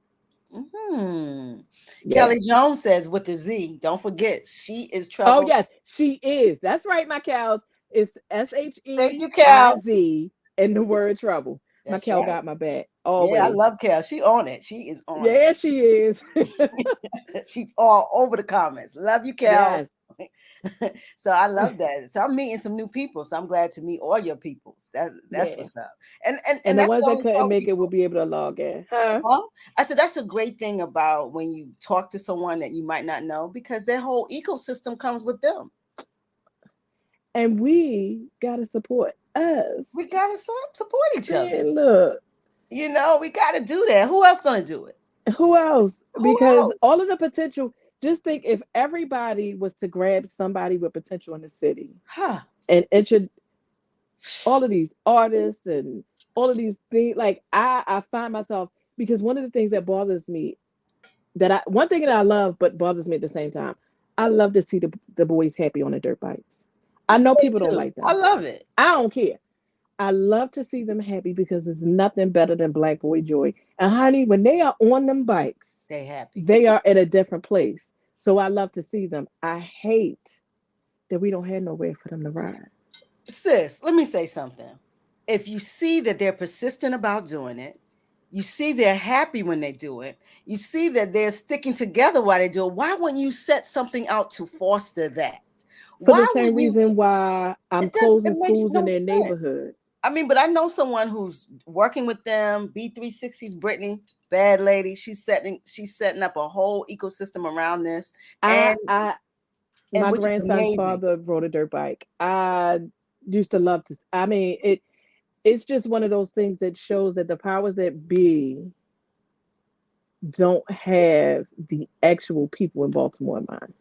Hmm. Yeah. Kelly Jones says with the Z. Don't forget, she is Oh, trouble. yes, she is. That's right, my cows. It's Thank you, Cal. SHEIZ and the word trouble. My That's cow right. got my back Yeah, I always. love Cal. She on it. She is on it. Yeah, she is. She's all over the comments. Love you, Cal. Yes. So I love that. So I'm meeting some new people. So I'm glad to meet all your peoples. That's Yeah. what's up. And And the that's ones what I that always couldn't tell make it will people. be able to log in. Huh? Huh? I said that's a great thing about when you talk to someone that you might not know because their whole ecosystem comes with them. And we gotta support us. We gotta support each other. Man, look, We gotta do that. Who else gonna do it? who else? Who Because else? all of the potential, just think if everybody was to grab somebody with potential in the city Huh. and all of these artists and all of these things, like I find myself because one of the things that bothers me one thing that I love but bothers me at the same time, I love to see the boys happy on the dirt bikes. I know Me people don't too. like I them. love it. I don't care. I love to see them happy because there's nothing better than Black Boy Joy. And honey, when they are on them bikes, Stay happy. they are at a different place. So I love to see them. I hate that we don't have nowhere for them to ride. Sis, let me say something. If you see that they're persistent about doing it, you see they're happy when they do it, you see that they're sticking together while they do it, why wouldn't you set something out to foster that? For Why the would same you? reason why I'm It closing makes schools in no their sense. neighborhood. I mean, but I know someone who's working with them. B360's Brittany, bad lady. She's setting up a whole ecosystem around this, I and I and my which is grandson's amazing. father rode a dirt bike. I used to love to. I mean, it's just one of those things that shows that the powers that be don't have the actual people in Baltimore in mind.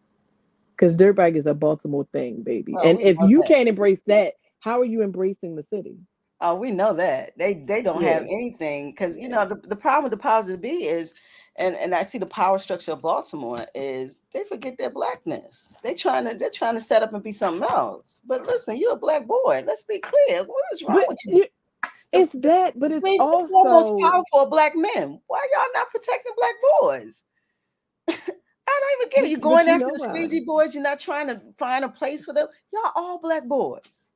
Because dirt bike is a Baltimore thing, baby. Oh, And we if know you that. can't embrace that, how are you embracing the city? Oh, we know that they don't have Yeah, anything because yeah. the problem with the powers that be is, and I see the power structure of Baltimore is they forget their blackness. They're trying to set up and be something else. But listen, you're a black boy. Let's be clear. What is wrong But with you? The, it's that, but it's the foremost also, powerful are black men. Why y'all not protecting black boys? I don't even get it. You're but going you after know the why? squeegee boys. You're not trying to find a place for them. Y'all all black boys.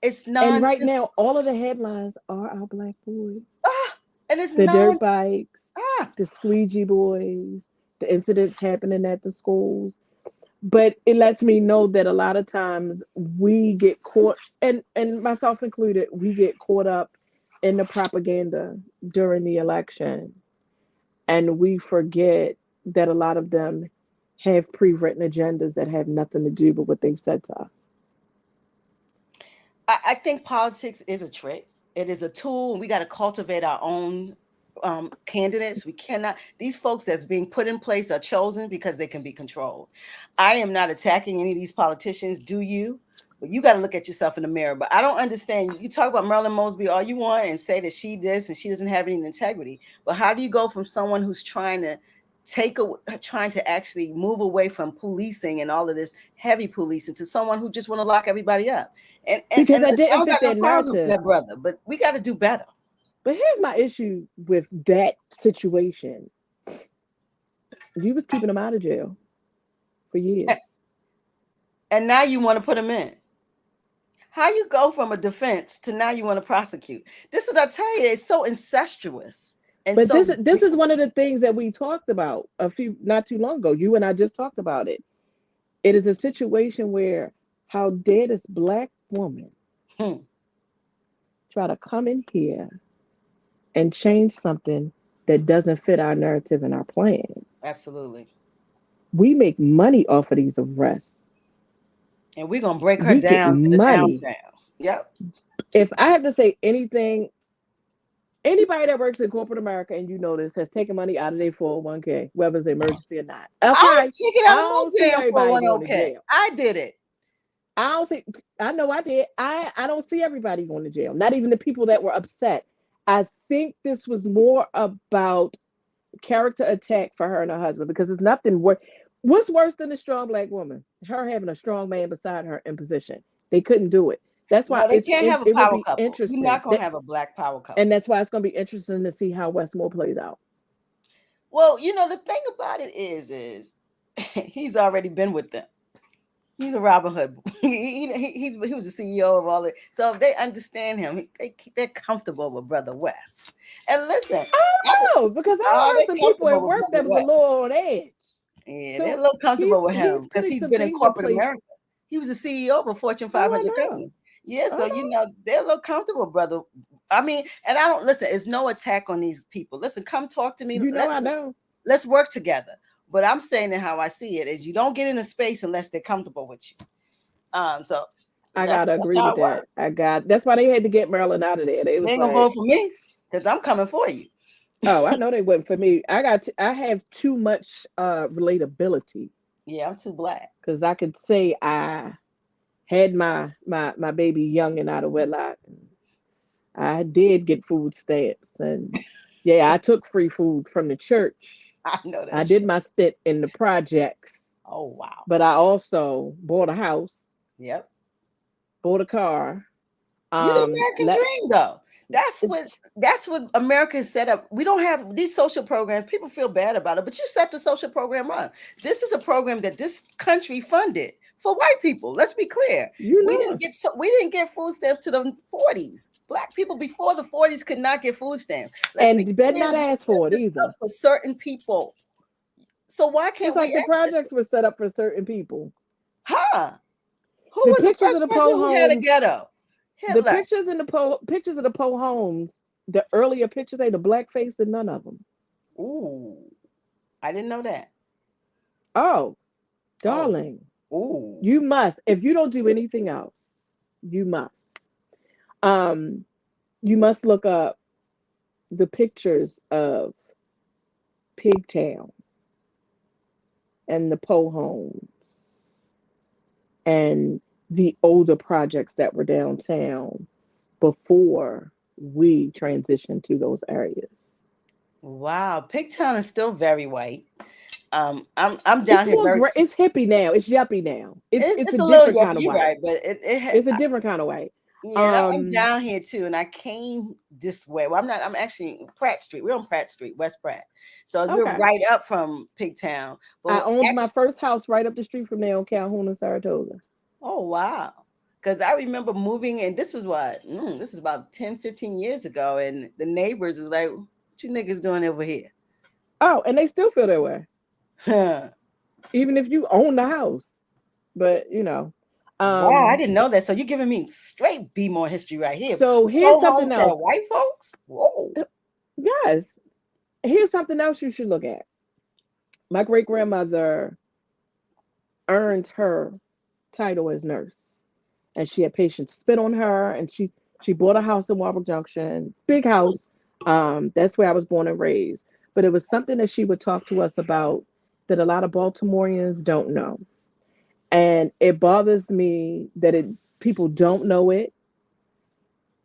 It's And right nonsense. now, all of the headlines are our black boys. Ah, and it's The dirt nonsense. bikes, Ah, the squeegee boys, the incidents happening at the schools. But it lets me know that a lot of times we get caught, and myself included, we get caught up in the propaganda during the election, and we forget that a lot of them have pre-written agendas that have nothing to do with what they've said to us. I think politics is a trick. It is a tool, and we got to cultivate our own candidates. We cannot. These folks that's being put in place are chosen because they can be controlled. I am not attacking any of these politicians. Do you? But you got to look at yourself in the mirror. But I don't understand. You talk about Marilyn Mosby all you want and say that she this and she doesn't have any integrity. But how do you go from someone who's trying to actually move away from policing and all of this heavy policing to someone who just want to lock everybody up? And Because I listen, I didn't don't fit got no their problem with narrative. that, brother, but we got to do better. But here's my issue with that situation. You was keeping them out of jail for years. And now you want to put them in. How you go from a defense to now you want to prosecute? This is, I tell you, it's so incestuous and But so this is one of the things that we talked about a few not too long ago. You and I just talked about it. It is a situation where how dare this black woman Hmm. try to come in here and change something that doesn't fit our narrative and our plan. Absolutely. We make money off of these arrests. And we're gonna break her We get down to the money. downtown. Yep. If I have to say anything, anybody that works in corporate America, and you know this, has taken money out of their 401k, whether it's an emergency or not. I Okay, took it I out of don't my see damn everybody going to 401k. jail. I did it. I don't see. I know I did. I don't see everybody going to jail. Not even the people that were upset. I think this was more about character attack for her and her husband because it's nothing worse. What's worse than a strong black woman? Her having a strong man beside her in position. They couldn't do it. That's why No, they can't have a it would power be couple. You're interesting. not gonna have a black power And couple. that's why it's going to be interesting to see how Westmore plays out. Well, the thing about it is he's already been with them. He's a Robin Hood. He was the CEO of all it. So they understand him. They're comfortable with Brother West. And listen, I don't know because I they're heard some people comfortable at with work Brother that was a West. little on edge. Yeah, they're a So little comfortable with him he's because putting he's some been in things in corporate place. America. He was the CEO of a Fortune Oh, I 500 know. company. Yeah, so Uh-huh. they're a little comfortable, brother. I mean, and I don't listen. It's no attack on these people. Listen, come talk to me. I know. Let's work together. But I'm saying that how I see it is you don't get into space unless they're comfortable with you. So I that's gotta that's agree how with it works. that. That's why they had to get Maryland out of there. They They was ain't gonna like, vote for me because I'm coming for you. oh, I know they wouldn't for me. I have too much relatability Yeah, I'm too black. because I could say I had my baby young and out of wedlock. I did get food stamps, and yeah, I took free food from the church. I know I that's did true. my stint in the projects, Oh wow. but I also bought a house, Yep. bought a car. You the American Let dream though. That's what America is set up. We don't have these social programs. People feel bad about it, but you set the social program up. This is a program that this country funded for white people. Let's be clear. you We know didn't it. get we didn't get food stamps to the 40s. Black people before the 40s could not get food stamps. Let's be And you better clear. not We ask set for it this up either. for certain people. So why Just can't like we the access it? projects were set up for certain people. Huh? Who The was the pictures of first the president po who had a homes, ghetto? the Hitler. pictures of the po homes, the earlier pictures, they the blackface and none of them. Ooh, I didn't know that. Oh, Oh, darling, ooh. you must. If you don't do anything else, you must. Um, you must look up the pictures of Pigtown and the po homes and the older projects that were downtown before we transitioned to those areas. Wow, Pigtown is still very white. I'm down It's here more very. great. It's hippie now. It's yuppie now. It's It's a a little different yucky. kind of You're white. right, but It's a different kind of white. yeah, I'm Um, down here too, and I came this way. Well, I'm not. I'm actually Pratt Street. We're on Pratt Street, West Pratt. So we're okay. right up from Pigtown. I But owned my actually, first house right up the street from there on Calhoun and Saratoga. oh wow, because I remember moving, and this was this is about 10, 15 years ago, and the neighbors was like, "What you niggas doing over here?" Oh, and they still feel that way, even if you own the house. But Wow, I um, didn't know that. So you're giving me straight B more history right here. so here's Whole something homes had else. white folks. Whoa. Yes, here's something else you should look at. My great grandmother earned her title as nurse, and she had patients spit on her, and she bought a house in Warwick Junction, big house. That's where I was born and raised. But it was something that she would talk to us about that a lot of Baltimoreans don't know, and it bothers me that people don't know it.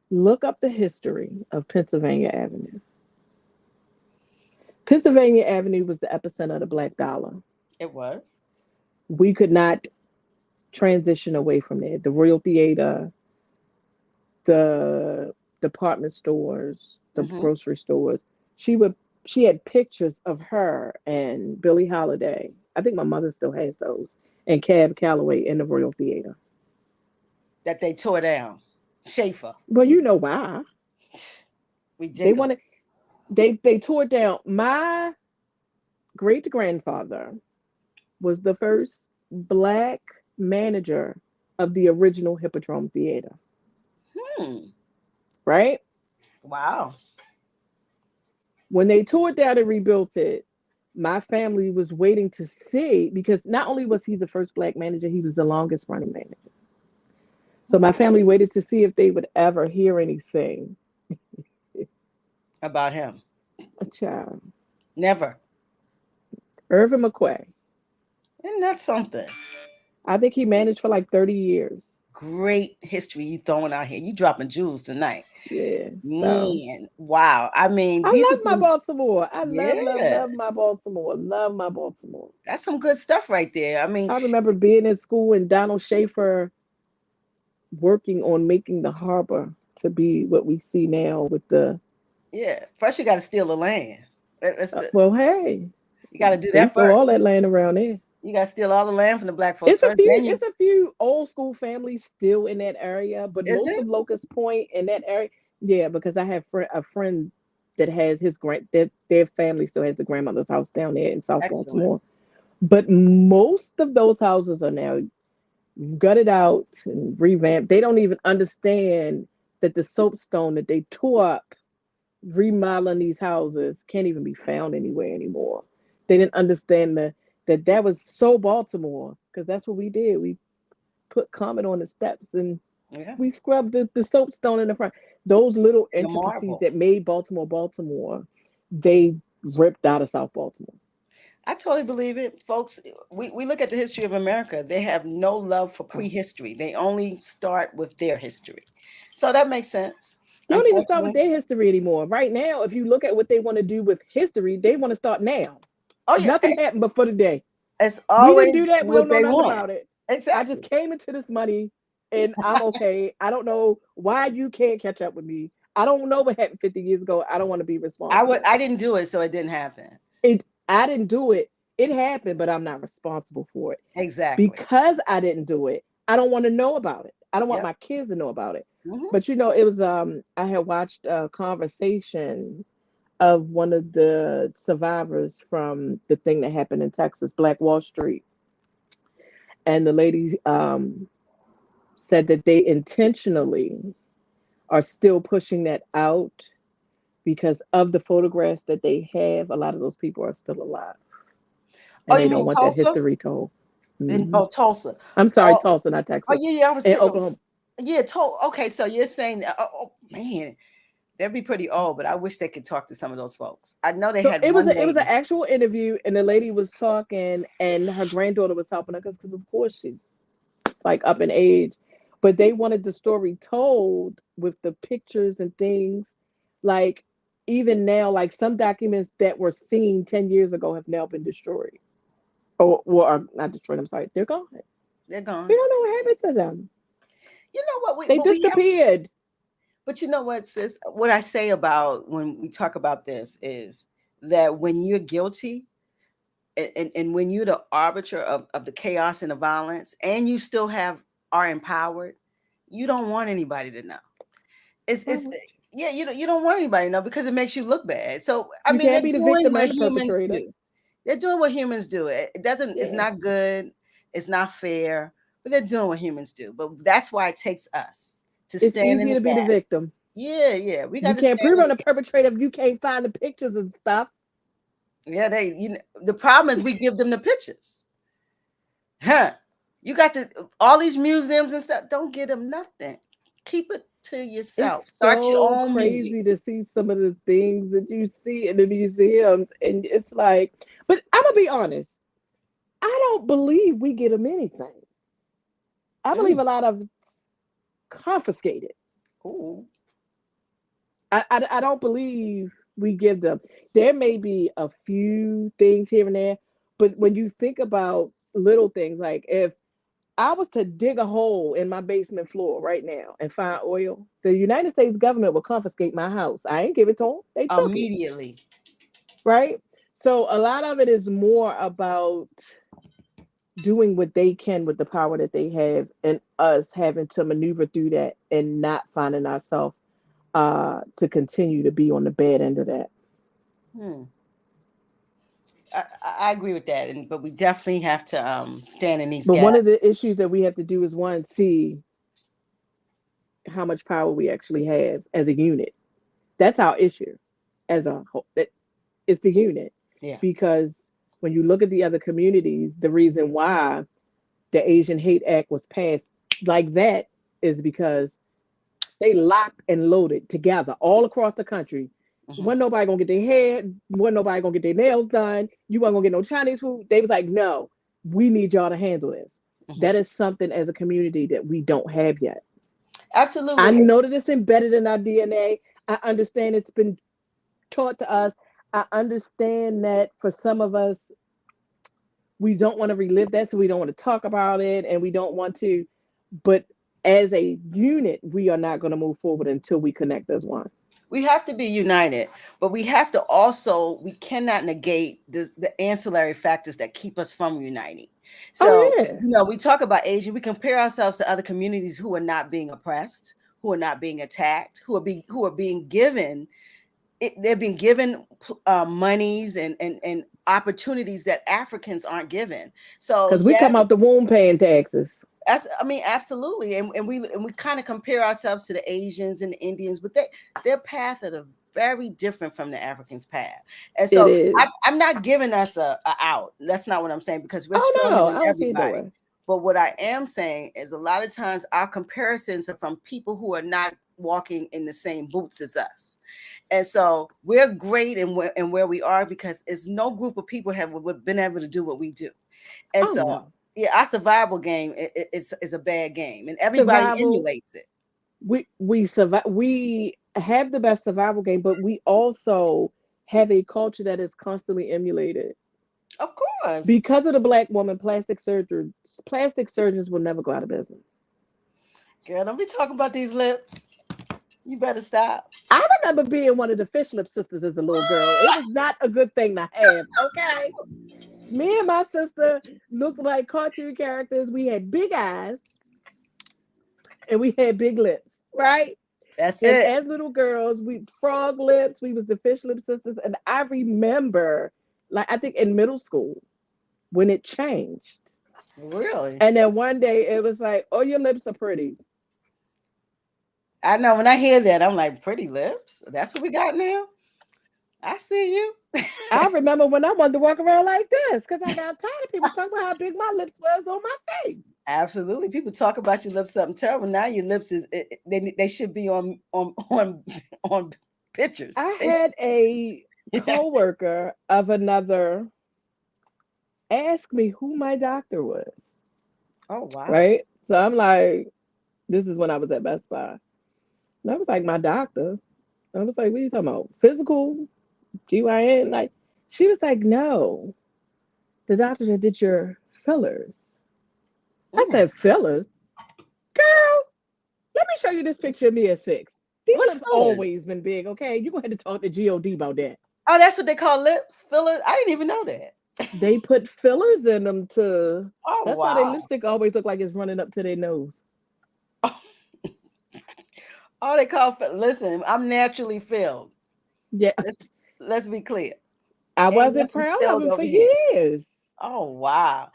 Look up the history of Pennsylvania Avenue. Pennsylvania Avenue was the epicenter of the Black Dollar. It was. We could not transition away from there. The Royal Theater, the department stores, the Mm-hmm. grocery stores. She would she had pictures of her and Billie Holiday. I think my mother still has those. And Cab Calloway in the Royal Theater. That they tore down. Schaefer. Well, you know why. They Ridiculous. wanted they tore down. My great grandfather was the first Black manager of the original Hippodrome Theater. Hmm. Right? Wow. When they tore it down and rebuilt it, my family was waiting to see, because not only was he the first Black manager, he was the longest running manager. So my family waited to see if they would ever hear anything. About him. A child. Never. Irvin McQuay. Isn't that something? I think he managed for like 30 years. Great history you throwing out here. You dropping jewels tonight. Yeah. So Man, wow. I mean, I these love are my things, Baltimore. I love, love, yeah, love my Baltimore. Love my Baltimore. that's some good stuff right there. I mean, I remember being in school and Donald Schaefer working on making the harbor to be what we see now with the yeah. First, you got to steal the land. That's the well, hey, you got to do they that stole first. all that land around there. You got to steal all the land from the black folks first. Then you It's a few old school families still in that area, but is most it? of Locust Point in that area, yeah, because I have a friend that has his their family still has the grandmother's house down there in South Excellent. Baltimore. But most of those houses are now gutted out and revamped. They don't even understand that the soapstone that they tore up remodeling these houses can't even be found anywhere anymore. They didn't understand that was so Baltimore, because that's what we did. We put Comet on the steps and Yeah, we scrubbed the soapstone in the front. Those little the intricacies marble. that made Baltimore Baltimore, they ripped out of South Baltimore. I totally believe it, folks. We look at the history of America. They have no love for Oh. prehistory. They only start with their history. So that makes sense. They don't even start with Unfortunately. their history anymore. Right now, if you look at what they want to do with history, they want to start now. Oh yeah, Nothing happened before today. it's We didn't always do that. We what don't know they nothing want. about it. I just Exactly. came into this money and I'm okay. I don't know why you can't catch up with me. I don't know what happened 50 years ago. I don't want to be responsible. I didn't do it, so it didn't happen. I didn't do it. It happened, but I'm not responsible for it. Exactly. Because I didn't do it, I don't want to know about it. I don't want Yep. my kids to know about it. Hmm. But it was I had watched a conversation of one of the survivors from the thing that happened in Texas, Black Wall Street. And the lady said that they intentionally are still pushing that out because of the photographs that they have. A lot of those people are still alive, Oh, and you they don't mean want that Tulsa? history told. In Hmm. Tulsa. I'm sorry, Oh, Tulsa, not oh Texas, yeah, yeah. I was and getting. Oklahoma. Yeah, okay. So you're saying that? Oh man, they'd be pretty old, but I wish they could talk to some of those folks. I know they So had one it was an lady. actual interview, and the lady was talking, and her granddaughter was helping her because of course she's like up in age, but they wanted the story told with the pictures and things. Like even now, like some documents that were seen 10 years ago have now been destroyed. Or are not destroyed, I'm sorry, they're gone. They're We gone. don't know what happened to them. You know what They but we have. disappeared. But you know what, sis? What I say about when we talk about this is that when you're guilty and when you're the arbiter of the chaos and the violence, and you still are empowered, you don't want anybody to know. It's Well, yeah, you don't want anybody to know because it makes you look bad. So I you mean, they're can't be the doing victim what and the humans perpetrator. do. They're doing what humans do. It doesn't. It's Yeah. not good. It's not fair. But they're doing what humans do. But that's why it takes us to It's stand in easy the to be the gap. victim. Yeah, yeah. We got You to can't stand prove in on the the gap. perpetrator if you can't find the pictures and stuff. Yeah, the problem is we give them the pictures. Huh. You got to all these museums and stuff. Don't get them nothing. Keep it to It's yourself. Start your so own museum. crazy to see some of the things that you see in the museums, and it's like, but I'm gonna be honest, I don't believe we get them anything. I believe Mm. a lot of it's confiscated. Ooh. I don't believe we give them. There may be a few things here and there, but when you think about little things, like if I was to dig a hole in my basement floor right now and find oil, the United States government will confiscate my house. I ain't give it to them. They took it, Immediately. right? So a lot of it is more about doing what they can with the power that they have, and us having to maneuver through that and not finding ourselves to continue to be on the bad end of that. Hmm. I agree with that, but we definitely have to stand in these But one gaps. of the issues that we have to do is one, see how much power we actually have as a unit. That's our issue as a whole. It's the unit. Yeah. Because when you look at the other communities, the reason why the Asian Hate Act was passed like that is because they locked and loaded together all across the country. Hmm. Wasn't nobody gonna get their hair, wasn't nobody gonna get their nails done. You weren't gonna get no Chinese food. They was like, no, we need y'all to handle this. Hmm. That is something as a community that we don't have yet. I Absolutely. know that it's embedded in our DNA. I understand it's been taught to us. I understand that for some of us, we don't want to relive that, so we don't want to talk about it, and we don't want to. But as a unit, we are not going to move forward until we connect as one. We have to be united, but we have to also, we cannot negate the ancillary factors that keep us from uniting. So, Oh yeah. we talk about Asia, we compare ourselves to other communities who are not being oppressed, who are not being attacked, who are being given, they're being given monies and opportunities that Africans aren't given. So Because we yes, come out the womb paying taxes. I mean, absolutely, and we kind of compare ourselves to the Asians and the Indians, but their path are very different from the Africans' path. And It so is. I'm not giving us a out. That's not what I'm saying, because we're Oh stronger no, I than don't see it that everybody. way. But what I am saying is a lot of times our comparisons are from people who are not walking in the same boots as us. And so we're great in where we are because it's no group of people have been able to do what we do. And Oh so, no. yeah, our survival game is a bad game, and everybody Survival. emulates it. We survive. We have the best survival game, but we also have a culture that is constantly emulated. Of course, Because of the black woman, plastic surgeons will never go out of business. girl, don't be talking about these lips. You better stop. I remember being one of the fish lip sisters as a little girl. It was not a good thing to have. Okay. Me and my sister looked like cartoon characters. We had big eyes and we had big lips, right? That's And it. as little girls, we frog lips, we was the fish lip sisters. And I remember, like I think in middle school, when it changed. Really, And then one day it was like, oh, your lips are pretty. I know. When I hear that, I'm like, pretty lips. That's what we got now. I see you. I remember when I wanted to walk around like this because I got tired of people talking about how big my lips was on my face. Absolutely. People talk about your lips something terrible. Now your lips they should be on pictures. I had a coworker of another ask me who my doctor was. Oh wow. Right? So I'm like, this is when I was at Best Buy. And I was like, my doctor. I was like, what are you talking about? Physical? GYN? Like, she was like, no, the doctor that did your fillers. I Mm. said, fillers? Girl, let me show you this picture of me at 6. These What's lips fillers? always been big, okay? You're going to have to talk to God about that. Oh, that's what they call lips fillers. I didn't even know that. They put fillers in them to, Oh that's why their wow. lipstick always look like it's running up to their nose. Oh, they call listen. I'm naturally filled. Yeah, Let's be clear. I Ain't wasn't nothing proud of filled him over for here. years. Oh wow.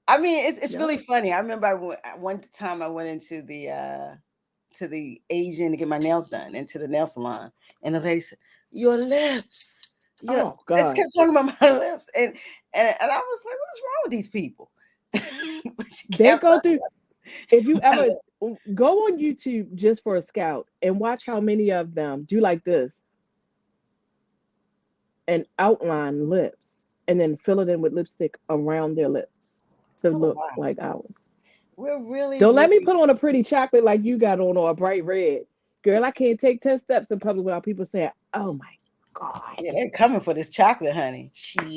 I mean, it's Yeah. really funny. I remember one time I went into the Asian to get my nails done into the nail salon, and the lady said, "Your lips." Your Oh just God. kept talking about my lips, and I was like, "What is wrong with these people?" But she They kept go talking through, if you about my ever lips. go on YouTube just for a scout and watch how many of them do like this and outline lips and then fill it in with lipstick around their lips to Oh look wow, like ours. we're really, Don't let me really put on a pretty chocolate like you got on or a bright red. Girl, I can't take 10 steps in public without people saying, oh my yeah. God. They're coming for this chocolate, honey.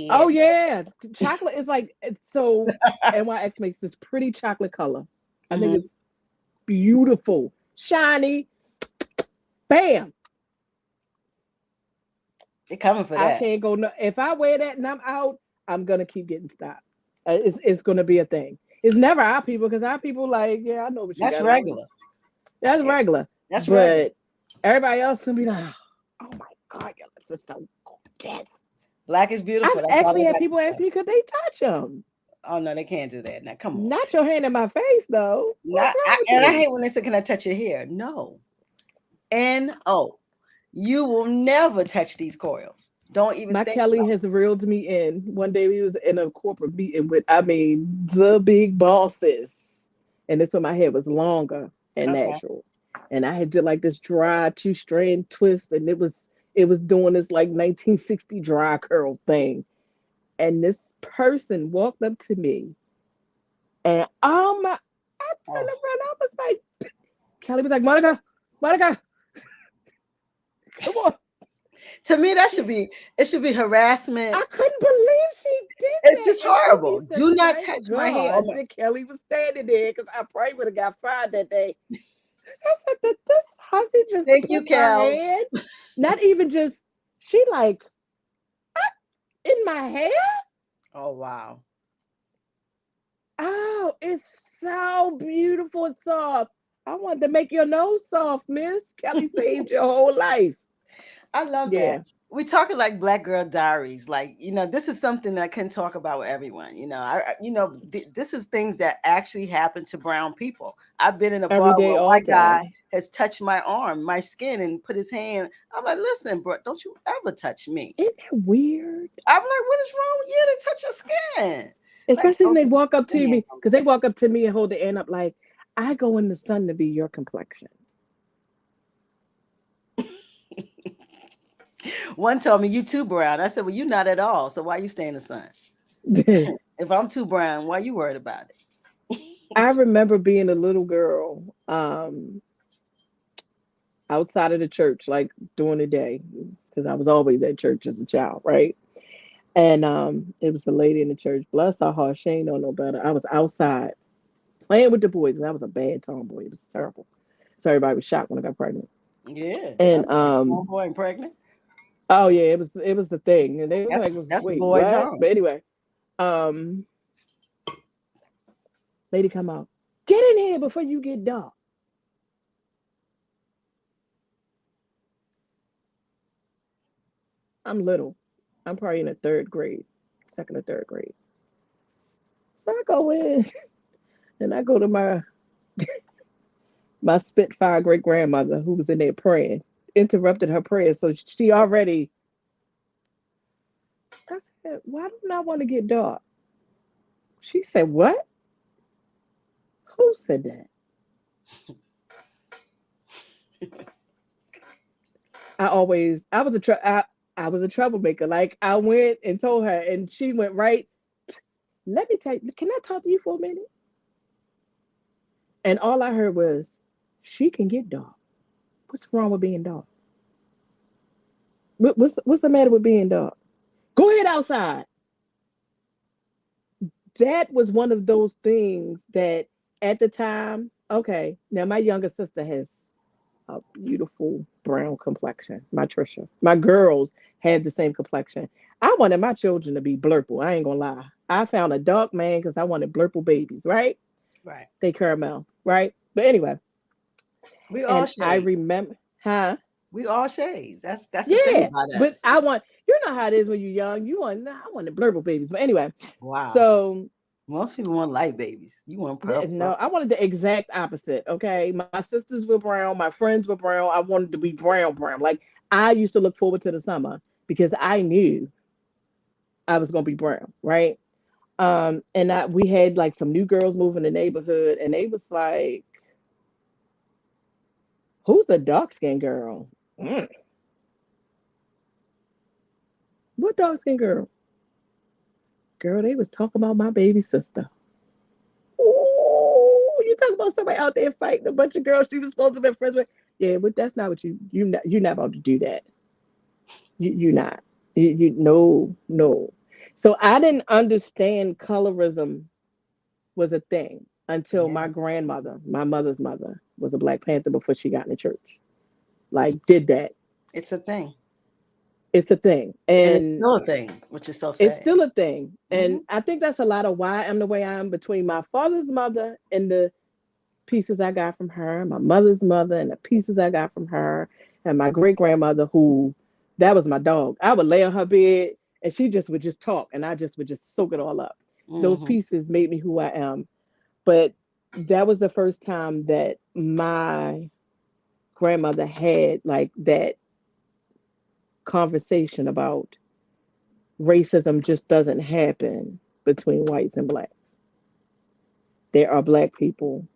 Oh Shit. yeah. Chocolate is like, it's so NYX makes this pretty chocolate color. I think Hmm. it's beautiful. Shiny. Bam. They're coming for I that. can't go no, if I wear that and I'm out, I'm gonna keep getting stopped. It's gonna be a thing. It's never our people because our people like, yeah, I know what you That's got on. regular. That's regular. That's regular. But everybody else gonna be like, oh my God, your lips are so gorgeous. Black is I've beautiful. That's all actually they had like to people ask say. me, could they touch them? Oh no, they can't do that. Now come on. Not your hand in my face, though. What's Not wrong with and I you? hate when they say, "Can I touch your hair?" No. No. You will never touch these coils. Don't even My think Kelly about has reeled me in. One day we was in a corporate meeting with, I mean, the big bosses. And this when my hair was longer and it. Okay. natural. And I had did like this dry 2-strand twist, and it was doing this like 1960 dry curl thing. And this person walked up to me, and I turned Oh. around. I was like, Kelly was like, Monica, come on. To me, it should be harassment. I couldn't believe she did It's that. just And I be horrible. said, Do not thank touch my hair. Oh God my, that Kelly was standing there, because I probably would have got fired that day. I said that this hussy just thank you, took her Kels. hand, not even just, she like, in my hair? Oh wow. Oh, it's so beautiful and soft. I wanted to make your nose soft, miss. Kelly saved your whole life. I love that. Yeah, We talking like Black Girl Diaries. Like, this is something that I can talk about with everyone. This is things that actually happen to brown people. I've been in a every bar day, where a all white guy day. has touched my arm, my skin, and put his hand. I'm like, listen, bro, don't you ever touch me. Isn't that weird? I'm like, what is wrong with you to touch your skin? Like, Especially when don't they you walk up put your to hand me, because they walk up to me and hold their hand up like, I go in the sun to be your complexion. One told me you too brown. I said, well, you not at all. So why you stay in the sun? If I'm too brown, why you worried about it? I remember being a little girl, outside of the church, like during the day, because I was always at church as a child, right? And it was a lady in the church. Bless her heart, she ain't know no better. I was outside playing with the boys, and I was a bad tomboy. It was terrible. So everybody was shocked when I got pregnant. Yeah, And that's like homeboy and pregnant. oh yeah, it was a thing, and they was That's like, that's "Wait, boys what?" home. But anyway, um, lady come out, get in here before you get dark. I'm little. I'm probably in the third grade, second or third grade. So I go in and I go to my Spitfire great grandmother, who was in there praying, interrupted her prayer. So she already, I said, why don't I want to get dark? She said, what? Who said that? I was a troublemaker. Like I went and told her, and she went right. Let me tell you, can I talk to you for a minute? And all I heard was, she can get dark. What's wrong with being dark? What's the matter with being dark? Go ahead outside. That was one of those things that at the time, okay, now my younger sister has a beautiful brown complexion. My Trisha. My girls had the same complexion. I wanted my children to be blurple. I ain't gonna lie. I found a dark man because I wanted blurple babies, right? Right. They caramel, right? But anyway, We all and I shades. remember, huh? We all shades. That's the thing Yeah, about but us. I want, how it is when you're young. You want, nah, I want the blurple babies. But anyway, Wow. so Most people want light babies. You want purple. no, I wanted the exact opposite. Okay, my sisters were brown, my friends were brown. I wanted to be brown, brown. Like I used to look forward to the summer because I knew I was gonna be brown, right? We had like some new girls moving the neighborhood, and they was like, "Who's the dark skinned girl? Mm, what dark skinned girl? Girl, they was talking about my baby sister. Ooh, you talking about somebody out there fighting a bunch of girls she was supposed to be friends with? Yeah, but that's not what you're not about to do that. You're not. You no, no. So I didn't understand colorism was a thing until Yeah. my grandmother, my mother's mother, was a Black Panther before she got in the church. Like did that. It's a thing. It's a thing. And it's And still a thing, which is so it's sad. still a thing. Hmm. And I think that's a lot of why I'm the way I am, between my father's mother and the pieces I got from her, my mother's mother and the pieces I got from her, and my great grandmother, who, that was my dog. I would lay on her bed and she just would just talk, and I just would just soak it all up. Those Mm-hmm. pieces made me who I am. But that was the first time that my grandmother had like that conversation about racism just doesn't happen between whites and blacks. There are black people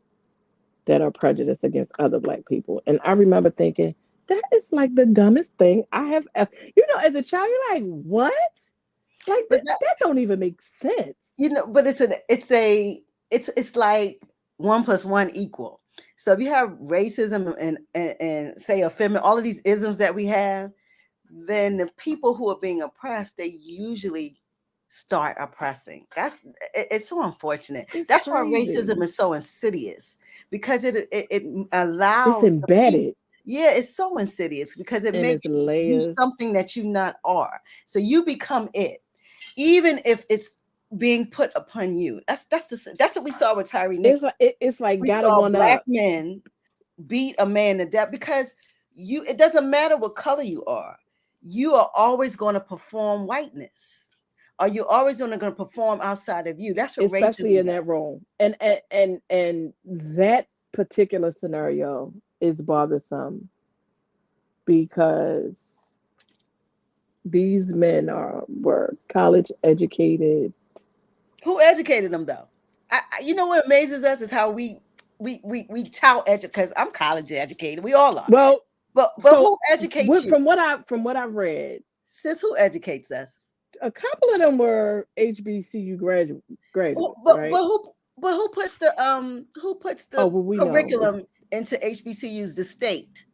that are prejudiced against other black people. And I remember thinking, that is like the dumbest thing I have ever, as a child, you're like, what? Like But that don't even make sense. but it's like one plus one equal. So if you have racism and say effeminate, all of these isms that we have, then the people who are being oppressed, they usually start oppressing. It's so unfortunate. It's That's why crazy. racism is so insidious, because it It's allows the people. embedded Yeah, it's so insidious because it in makes its you layers. something that you not are. So you become it, even if it's being put upon you. That's what we saw with Tyree Nichols. It's like We gotta saw one black up. men beat a man to death because it doesn't matter what color you are. You are always going to perform whiteness. Or you're always going to perform outside of you. That's what Especially racism in does. that role. And that particular scenario is bothersome because these men were college educated. Who educated them though? You know what amazes us is how we tout educate, because I'm college educated. We all are. Well, But so who educates you? from what I've read, Sis, who educates us? a couple of them were HBCU But graduates, but right? but who but who puts Oh, the well, we know curriculum into HBCUs? The state.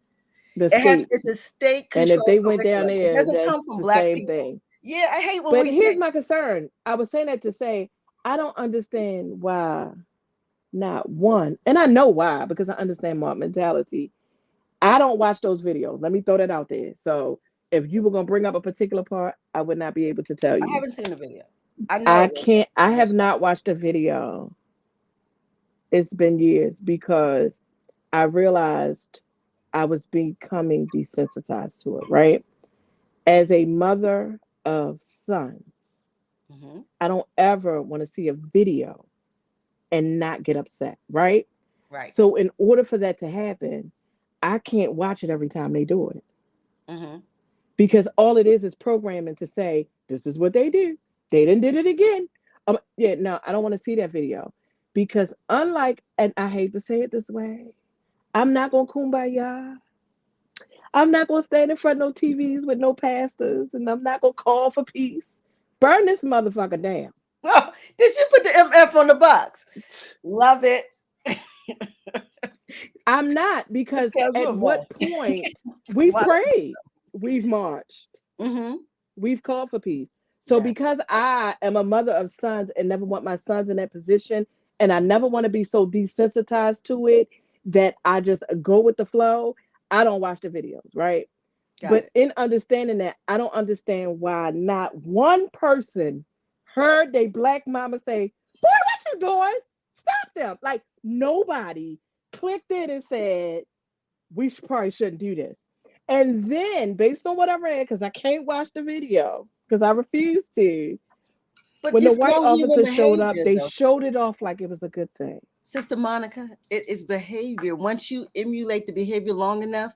the state, It's a state and if controlled they went down curriculum. It there, doesn't come that's from the black same people. thing. Yeah, I hate when But we here's say, my concern. I was saying that to say I don't understand why not one, and I know why because I understand mob mentality. I don't watch those videos. Let me throw that out there. So if you were gonna bring up a particular part, I would not be able to tell I you. haven't seen the video. I know I it was can't. I have racist. not watched a video. It's been years because I realized I was becoming desensitized to it. Right, as a mother of sons, Hmm. I don't ever want to see a video and not get upset. Right. Right. So in order for that to happen, I can't watch it every time they do it Hmm. because all it is programming to say this is what they do. They didn't did it again. Yeah, no, I don't want to see that video because unlike, and I hate to say it this way, I'm not gonna kumbaya. I'm not gonna stand in front of no TVs with no pastors, and I'm not gonna call for peace. Burn this motherfucker down. Oh, did you put the MF on the box? Love it. I'm not Just because tell you at a what mess. point we've Why? prayed, we've marched, Hmm. we've called for peace. So Yeah. because I am a mother of sons and never want my sons in that position, and I never want to be so desensitized to it that I just go with the flow, I don't watch the videos, right? Got But it. in understanding that, I don't understand why not one person heard they black mama say, "Boy, what you doing? Stop them!" Like nobody clicked in and said, probably shouldn't do this. And then, based on what I read, because I can't watch the video, because I refuse to, But when the it's white no human officers showed up, behavior, they though. showed it off like it was a good thing. Sister Monica, it is behavior. Once you emulate the behavior long enough,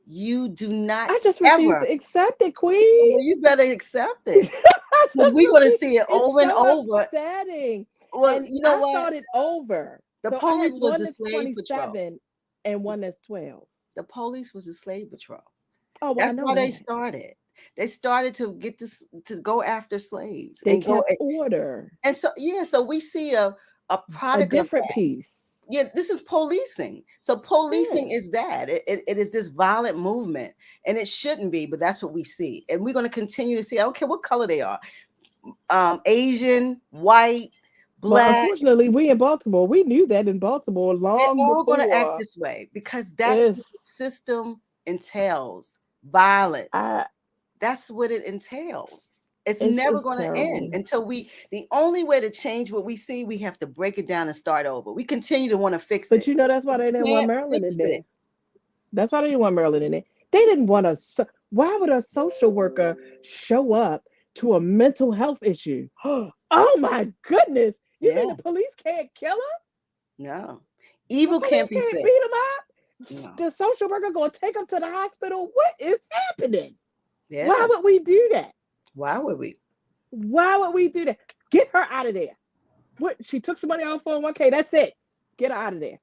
you do not I just refuse ever. to accept it, Queen. Well, you better accept it. I Because just we're going to refuse. see it It's over and so over. upsetting. Well, And you know I what? started over. The So I have police was one the that's slave patrol. 27 and one that's 12. The police was the slave patrol. Oh, well, I That's know why they that. started. They started to get this to go after slaves They and go kept order, and so yeah. So we see a a product of different that. piece. Yeah, this is policing. So policing Yeah. is that it is this violent movement, and it shouldn't be, but that's what we see, and we're going to continue to see. I don't care what color they are, Asian, white, Well, black. unfortunately, we in Baltimore, we knew that in Baltimore They're long all going to act before. this way because that's what the It's, system entails. Violence. I, That's what it entails. It's never it's going to end terrible. until the only way to change what we see, we have to break it down and start over. We continue to want to fix But it. that's why We they didn't want can't Maryland in fix it. there. That's why they didn't want Maryland in there. They didn't want why would a social worker show up to a mental health issue. Oh my goodness. You Yeah. mean the police can't kill him? No. The Evil can't police be can't fixed. beat him up? No. The social worker gonna take him to the hospital? What is happening? Why Yeah. would we do that? Why would we? Why would we do that? Get her out of there. What? She took some money off 401k. That's it. Get her out of there.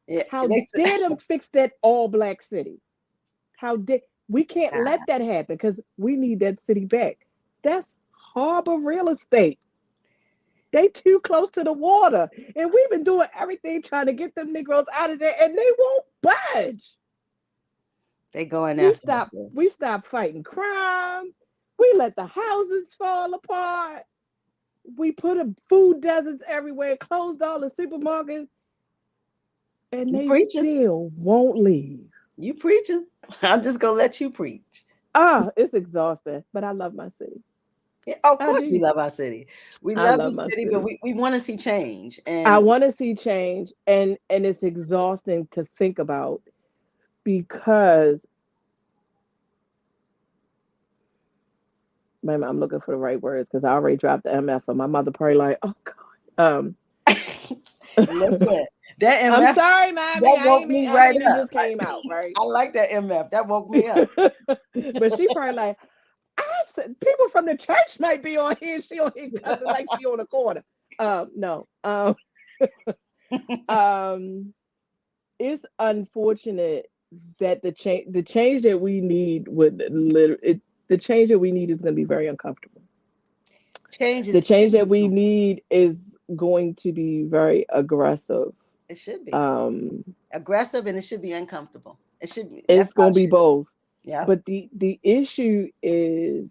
Yeah. How dare them fix that all black city? How dare we can't let that happen because we need that city back. That's harbor real estate. They too close to the water. And we've been doing everything trying to get them Negroes out of there and they won't budge. They going We after stop us. we stop fighting crime. We let the houses fall apart. We put food deserts everywhere, closed all the supermarkets, and You they preaching? still won't leave. You preaching? I'm just gonna let you preach. It's exhausting, but I love my city. Yeah, of I course we do. love our city. We I love love this my city, but city. we want to see change. I And want to see change, and it's exhausting to think about because maybe I'm looking for the right words because I already dropped the MF, and my mother probably like, oh God. listen, that I'm MF sorry, mommy. that woke me I right mean, it up. just came out, right? I like that MF. That woke me up. But she probably like, I said, people from the church might be on here. She on here cussing like she on the corner. No. Um, it's unfortunate that the change that we need would literally the change that we need is going to be very uncomfortable. Change The is change should be that we comfortable. need is going to be very aggressive. It should be Um, aggressive and it should be uncomfortable. It should be. That's it's how going it to be should be. both. Yeah. But the issue is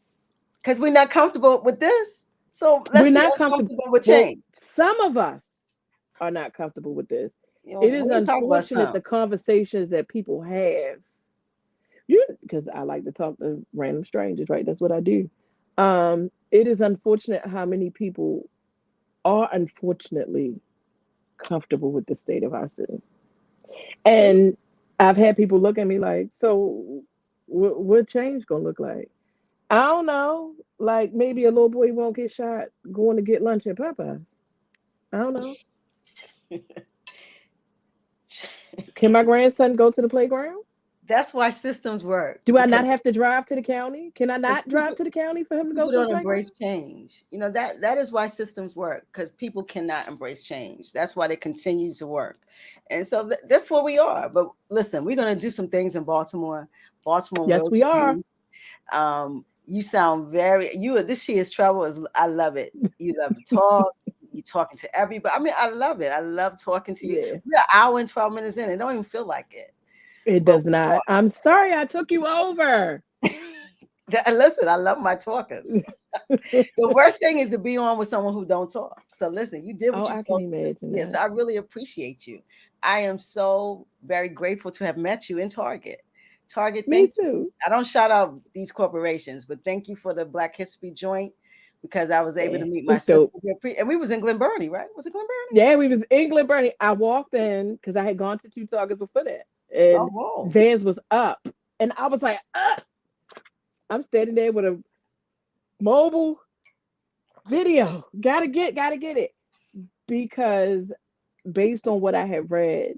Because we're not comfortable with this. So let's we're be not comfortable. uncomfortable with Well, change. some of us are not comfortable with this. You know, It is we can talk about unfortunate some. the conversations that people have. You because I like to talk to random strangers, right? That's what I do. It is unfortunate how many people are unfortunately comfortable with the state of our city. And I've had people look at me like, so what change gonna look like? I don't know. Like maybe a little boy won't get shot going to get lunch at Popeyes. I don't know. Can my grandson go to the playground? That's why systems work Do I because not have to drive to the county? Can I not drive people to the county for him to go people to the don't embrace playground? change. You know that is why systems work because people cannot embrace change. That's why they continue to work, and so that's where we are. But listen, we're gonna do some things in Baltimore. Baltimore Yes, will we are. change. You sound very you. This year's trouble is. I love it. You love to talk. You talking to everybody. I mean, I love it. I love talking to you. Yeah, We're an hour and 12 minutes in. It don't even feel like it, it but does not. I'm sorry I took you over. listen, I love my talkers. The worst thing is to be on with someone who don't talk. So listen, you did what Oh, you're I can supposed to do. imagine Yes, that. I really appreciate you. I am so very grateful to have met you in Target. Target, Me thank you. too. I don't shout out these corporations, but thank you for the Black History joint because I was able Yeah, to meet my it's sister. dope. And we was in Glen Burnie, right? Was it Glen Burnie? Yeah, we was England Bernie. I walked in because I had gone to two Targets before that, Oh, and whoa. Vans was up, and I was like, I'm standing there with a mobile video. Gotta get it because based on what I had read,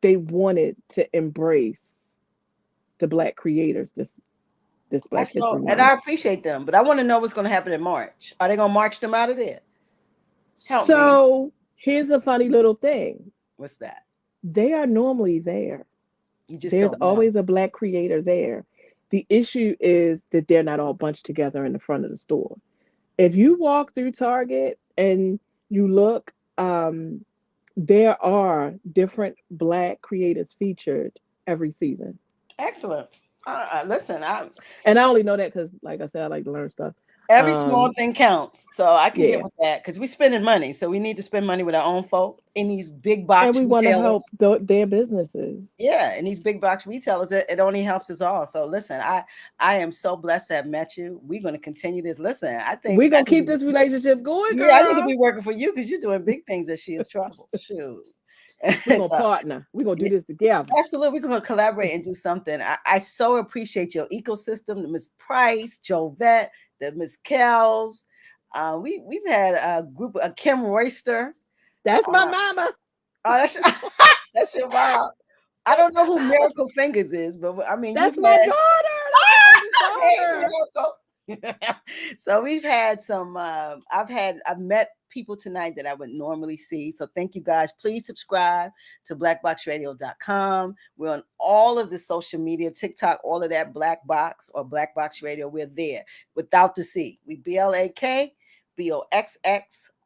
they wanted to embrace the Black creators this Black History And Month. I appreciate them, but I want to know what's going to happen in March. Are they going to march them out of there? Help me. So here's a funny little thing. What's that? They are normally there. You just There's don't know. always a Black creator there. The issue is that they're not all bunched together in the front of the store. If you walk through Target and you look, there are different Black creators featured every season. Excellent. Listen, And I only know that because, like I said, I like to learn stuff. every small Um, thing counts. So I can get yeah. with that because we're spending money. So we need to spend money with our own folk in these big And box we want to help retailers. their businesses. Yeah, and these big box retailers, it only helps us all. So listen, I am so blessed to have met you. We're going to continue this. Listen, I think We're going to keep this relationship going, yeah, I need to girl. be working for you because you're doing big things that she is trouble. Shoot. We're gonna So, partner. We're gonna do yeah, this together. absolutely, we're going to collaborate and do something. I so appreciate your ecosystem, the Miss Price, Jovette, the Miss Kells. We've had a group, a Kim Royster. That's my Uh, mama. oh, that's that's your mom. I don't know who Miracle Fingers is, but I mean, you've That's my had daughter. That's my oldest hey, daughter. Miracle. So we've had some. I've met people tonight that I would normally see. So thank you guys. Please subscribe to blackboxradio.com. We're on all of the social media, TikTok, all of that. Black Box or Black Box Radio. We're there without the C. We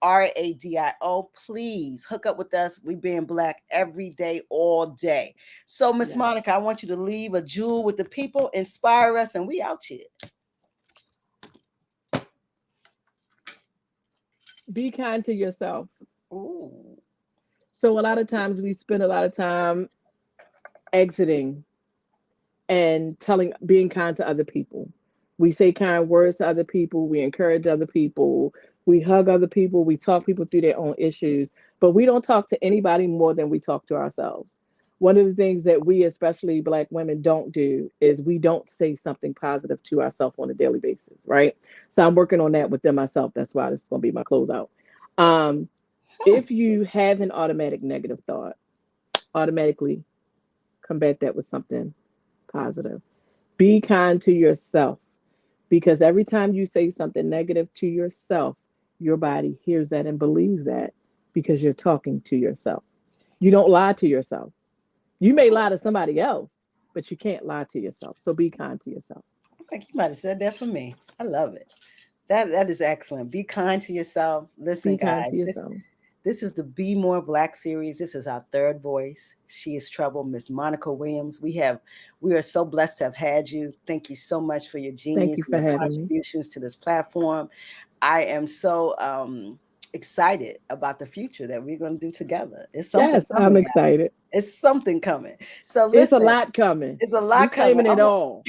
BLAKBOXXRADIO. Please hook up with us. We being black every day, all day. So, Miss Yes. Monica, I want you to leave a jewel with the people, inspire us, and we out here. Be kind to yourself. Ooh. So a lot of times we spend a lot of time exiting and being kind to other people. We say kind words to other people, we encourage other people, we hug other people, we talk people through their own issues, but we don't talk to anybody more than we talk to ourselves. One of the things that we, especially Black women, don't do is we don't say something positive to ourselves on a daily basis, right? So I'm working on that within myself. That's why this is going to be my closeout. Um, if you have an automatic negative thought, automatically combat that with something positive. Be kind to yourself because every time you say something negative to yourself, your body hears that and believes that because you're talking to yourself. You don't lie to yourself. You may lie to somebody else, but you can't lie to yourself. So be kind to yourself. I think you might have said that for me. I love it. That is excellent. Be kind to yourself. Listen, Be kind guys, to this yourself. this is the Be More Black series. This is our third voice. She is Trouble, Miss Monica Williams. We are so blessed to have had you. Thank you so much for your Thank genius you and for your having me. contributions to this platform. I am so excited about the future that we're going to do together. It's something Yes, I'm coming, guys. excited. It's something coming. So It's a listen, lot coming. it's a We lot coming. claiming it all.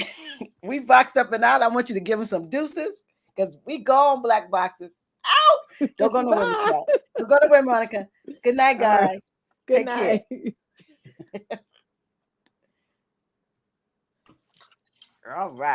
We boxed up and out. I want you to give them some deuces because we go on black boxes. Ow! Don't go nowhere, Miss Bye. Scott. Don't go nowhere, Monica. Good night, All right. guys. Good Take care. night. All right.